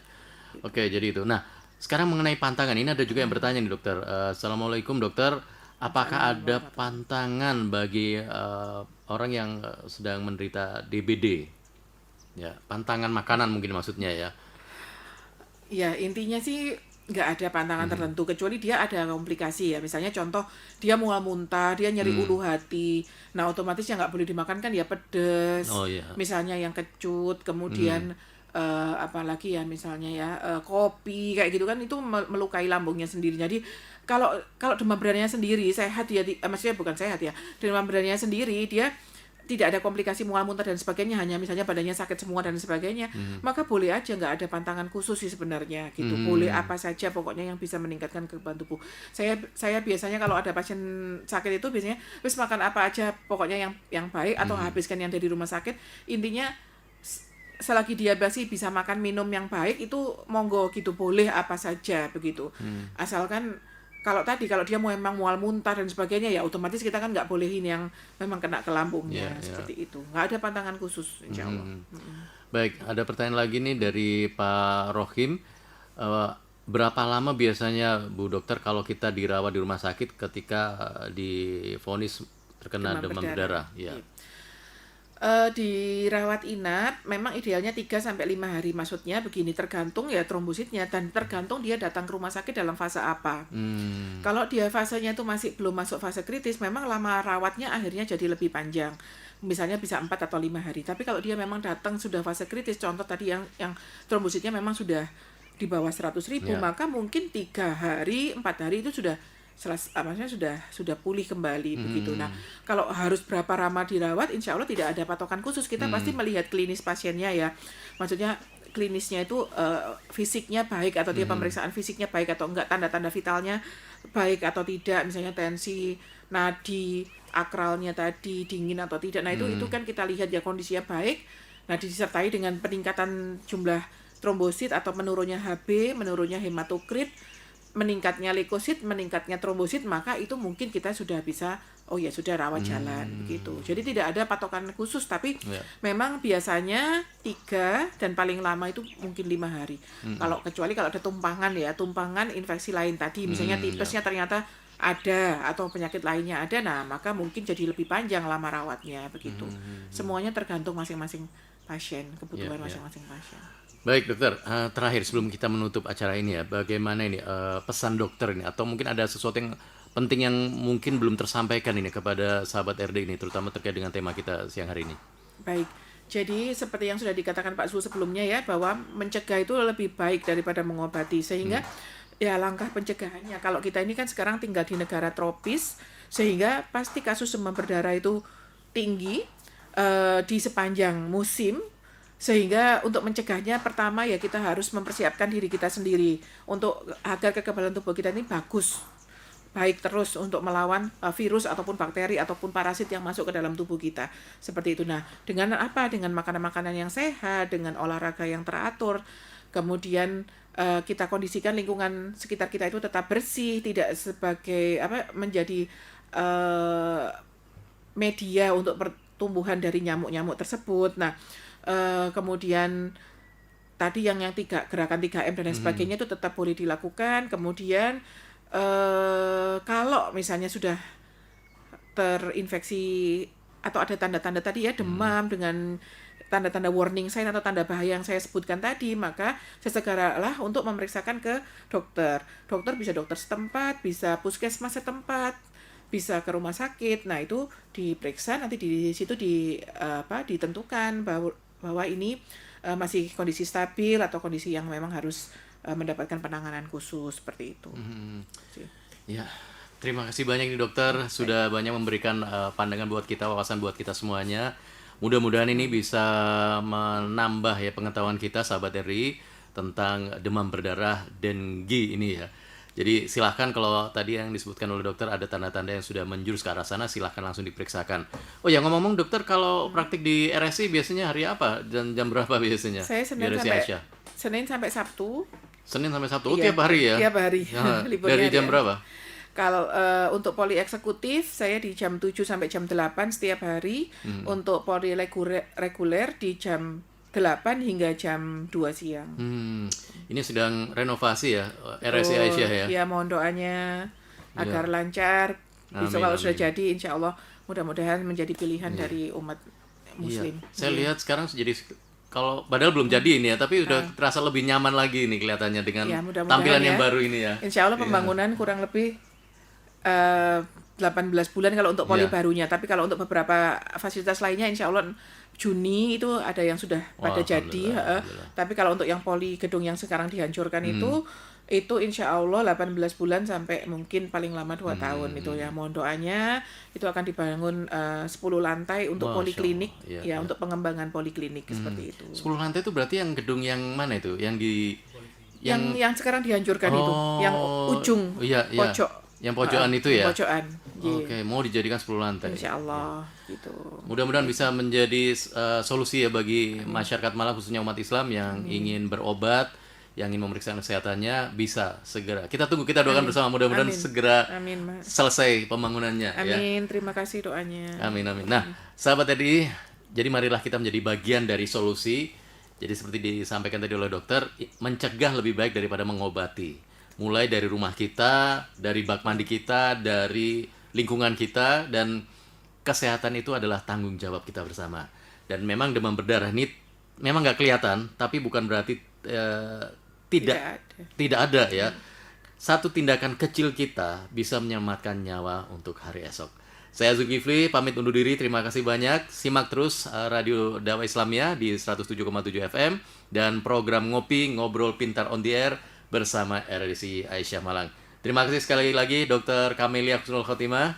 S1: Oke, jadi itu. Nah, sekarang mengenai pantangan, ini ada juga yang bertanya nih dokter. Assalamualaikum dokter, apakah ada pantangan bagi orang yang sedang menderita DBD? Ya, pantangan makanan mungkin maksudnya ya.
S2: Ya, intinya sih nggak ada pantangan tertentu kecuali dia ada komplikasi ya. Misalnya contoh dia mual muntah, dia nyeri ulu hati. Nah, otomatis yang nggak boleh dimakan kan ya pedes.
S1: Oh iya.
S2: Misalnya yang kecut, kemudian apalagi ya misalnya ya kopi kayak gitu kan itu melukai lambungnya sendiri. Jadi kalau demam berdarahnya sendiri sehat ya, maksudnya bukan sehat ya. Demam berdarahnya sendiri dia tidak ada komplikasi mual muntah dan sebagainya, hanya misalnya badannya sakit semua dan sebagainya, maka boleh aja, nggak ada pantangan khusus sih sebenarnya gitu. Boleh apa saja pokoknya yang bisa meningkatkan kekebalan tubuh. Saya biasanya kalau ada pasien sakit itu biasanya wis makan apa aja pokoknya yang baik atau habiskan yang dari rumah sakit. Intinya selagi dia masih bisa makan minum yang baik itu monggo gitu, boleh apa saja begitu. Asalkan kalau dia memang mual muntah dan sebagainya ya otomatis kita kan nggak bolehin yang memang kena ke lambungnya seperti itu. Nggak ada pantangan khusus insya Allah.
S1: Baik, ada pertanyaan lagi nih dari Pak Rohim. Berapa lama biasanya Bu Dokter kalau kita dirawat di rumah sakit ketika divonis terkena demam berdarah? Ya.
S2: Dirawat inap memang idealnya 3-5 hari, maksudnya begini, tergantung ya trombositnya dan tergantung dia datang ke rumah sakit dalam fase apa. Kalau dia fasenya itu masih belum masuk fase kritis, memang lama rawatnya akhirnya jadi lebih panjang, misalnya bisa 4 atau 5 hari. Tapi kalau dia memang datang sudah fase kritis, contoh tadi yang trombositnya memang sudah di bawah 100.000, maka mungkin 3 hari 4 hari itu sudah maksudnya sudah pulih kembali begitu. Nah, kalau harus berapa lama dirawat, insya Allah tidak ada patokan khusus. Kita pasti melihat klinis pasiennya ya. Maksudnya klinisnya itu fisiknya baik atau dia pemeriksaan fisiknya baik atau enggak, tanda-tanda vitalnya baik atau tidak, misalnya tensi, nadi, akralnya tadi dingin atau tidak. Nah, itu kan kita lihat ya kondisinya baik. Nah, disertai dengan peningkatan jumlah trombosit atau menurunnya HB, menurunnya hematokrit, meningkatnya leukosit, meningkatnya trombosit, maka itu mungkin kita sudah bisa sudah rawat jalan begitu. Jadi tidak ada patokan khusus, tapi memang biasanya 3 dan paling lama itu mungkin 5 hari. Kecuali kalau ada tumpangan infeksi lain tadi, misalnya tipesnya ternyata ada atau penyakit lainnya ada, nah maka mungkin jadi lebih panjang lama rawatnya begitu. Semuanya tergantung masing-masing pasien, kebutuhan masing-masing pasien.
S1: Baik dokter, terakhir sebelum kita menutup acara ini ya, bagaimana ini pesan dokter ini, atau mungkin ada sesuatu yang penting yang mungkin belum tersampaikan ini kepada sahabat RD ini, terutama terkait dengan tema kita siang hari ini.
S2: Baik, jadi seperti yang sudah dikatakan Pak Su sebelumnya ya, bahwa mencegah itu lebih baik daripada mengobati, sehingga ya langkah pencegahannya, kalau kita ini kan sekarang tinggal di negara tropis, sehingga pasti kasus demam berdarah itu tinggi di sepanjang musim. Sehingga untuk mencegahnya pertama ya kita harus mempersiapkan diri kita sendiri agar kekebalan tubuh kita ini baik terus untuk melawan virus ataupun bakteri ataupun parasit yang masuk ke dalam tubuh kita seperti itu. Nah, dengan apa? Dengan makanan-makanan yang sehat, dengan olahraga yang teratur, kemudian kita kondisikan lingkungan sekitar kita itu tetap bersih, tidak sebagai menjadi media untuk pertumbuhan dari nyamuk-nyamuk tersebut. Nah, kemudian tadi yang gerakan 3M dan lain sebagainya itu tetap boleh dilakukan. Kemudian kalau misalnya sudah terinfeksi atau ada tanda-tanda tadi ya demam dengan tanda-tanda warning sign atau tanda bahaya yang saya sebutkan tadi, maka sesegeralah untuk memeriksakan ke dokter. Dokter bisa dokter setempat, bisa puskesmas setempat, bisa ke rumah sakit. Nah, itu diperiksa, nanti di situ ditentukan bahwa ini masih kondisi stabil atau kondisi yang memang harus mendapatkan penanganan khusus seperti itu. Sih.
S1: Ya, terima kasih banyak nih dokter sudah banyak memberikan pandangan buat kita, wawasan buat kita semuanya. Mudah-mudahan ini bisa menambah ya pengetahuan kita sahabat RI tentang demam berdarah dengue ini ya. Jadi silahkan kalau tadi yang disebutkan oleh dokter ada tanda-tanda yang sudah menjurus ke arah sana, silahkan langsung diperiksakan. Oh ya ngomong-ngomong dokter, kalau praktik di RSI biasanya hari apa dan jam berapa biasanya?
S2: Saya
S1: Di RSI Aisyah.
S2: Senin sampai Sabtu.
S1: Senin sampai Sabtu,
S2: Iya,
S1: tiap hari ya?
S2: Tiap hari.
S1: Ya,
S2: Liburnya
S1: dari jam
S2: hari.
S1: berapa?
S2: Kalau untuk poli eksekutif saya di jam 7 sampai jam 8 setiap hari. Untuk poli reguler di jam 8 hingga jam 2 siang.
S1: Ini sedang renovasi ya, RSI Aisyah ya?
S2: Ya, mohon doanya agar lancar. Besok
S1: Amin,
S2: kalau sudah
S1: amin.
S2: jadi insya Allah mudah-mudahan menjadi pilihan dari umat muslim.
S1: Iya. Saya lihat sekarang jadi kalau padahal belum jadi ini ya, tapi udah terasa lebih nyaman lagi nih kelihatannya dengan
S2: Ya, mudah-mudahan
S1: tampilan yang
S2: ya.
S1: baru ini ya.
S2: Insya Allah pembangunan kurang lebih 18 bulan kalau untuk poli
S1: Iya.
S2: barunya. Tapi kalau untuk beberapa fasilitas lainnya insya Allah Juni itu ada yang sudah pada jadi.
S1: Alhamdulillah.
S2: Tapi kalau untuk yang poli gedung yang sekarang dihancurkan itu insya Allah 18 bulan sampai mungkin paling lama 2 tahun itu ya. Mohon doanya itu akan dibangun 10 lantai untuk
S1: Masya
S2: poliklinik
S1: Allah. Iya,
S2: ya,
S1: iya.
S2: untuk pengembangan poliklinik seperti itu.
S1: 10 lantai itu berarti yang gedung yang mana itu? Yang di
S2: Yang sekarang dihancurkan itu, yang ujung
S1: iya, iya.
S2: pojok.
S1: Yang pojokan itu ya?
S2: Pojokan. Iya.
S1: Oke, mau dijadikan 10 lantai.
S2: Insya Allah gitu.
S1: Mudah-mudahan bisa menjadi solusi ya bagi masyarakat Malang khususnya umat Islam yang ingin berobat, yang ingin memeriksa kesehatannya bisa segera. Kita tunggu, kita doakan bersama mudah-mudahan
S2: Amin.
S1: segera
S2: Amin, Mas.
S1: selesai pembangunannya ya.
S2: Amin, terima kasih doanya.
S1: Amin amin. Nah, sahabat tadi, jadi marilah kita menjadi bagian dari solusi. Jadi seperti disampaikan tadi oleh dokter, mencegah lebih baik daripada mengobati. Mulai dari rumah kita, dari bak mandi kita, dari lingkungan kita, dan kesehatan itu adalah tanggung jawab kita bersama. Dan memang demam berdarah ini memang nggak kelihatan, tapi bukan berarti tidak ada ya. Satu tindakan kecil kita bisa menyelamatkan nyawa untuk hari esok. Saya Zulkifli, pamit undur diri. Terima kasih banyak. Simak terus Radio Dakwah Islamia di 107,7 FM dan program Ngopi Ngobrol Pintar on the Air bersama RRI Aisyah Malang. Terima kasih sekali lagi Dr. Kamelia Husnul Khotimah.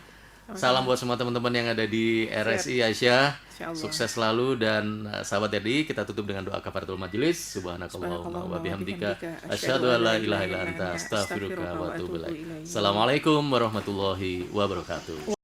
S1: Salam buat semua teman-teman yang ada di RSI Aisyah.
S2: Insyaallah.
S1: Sukses selalu dan sahabat RDI kita tutup dengan doa kafaratul majelis. Subhanakallahumma wa bihamdika asyhadu an la ilaha illa anta astaghfiruka wa atubu ilaik. Assalamualaikum warahmatullahi wabarakatuh.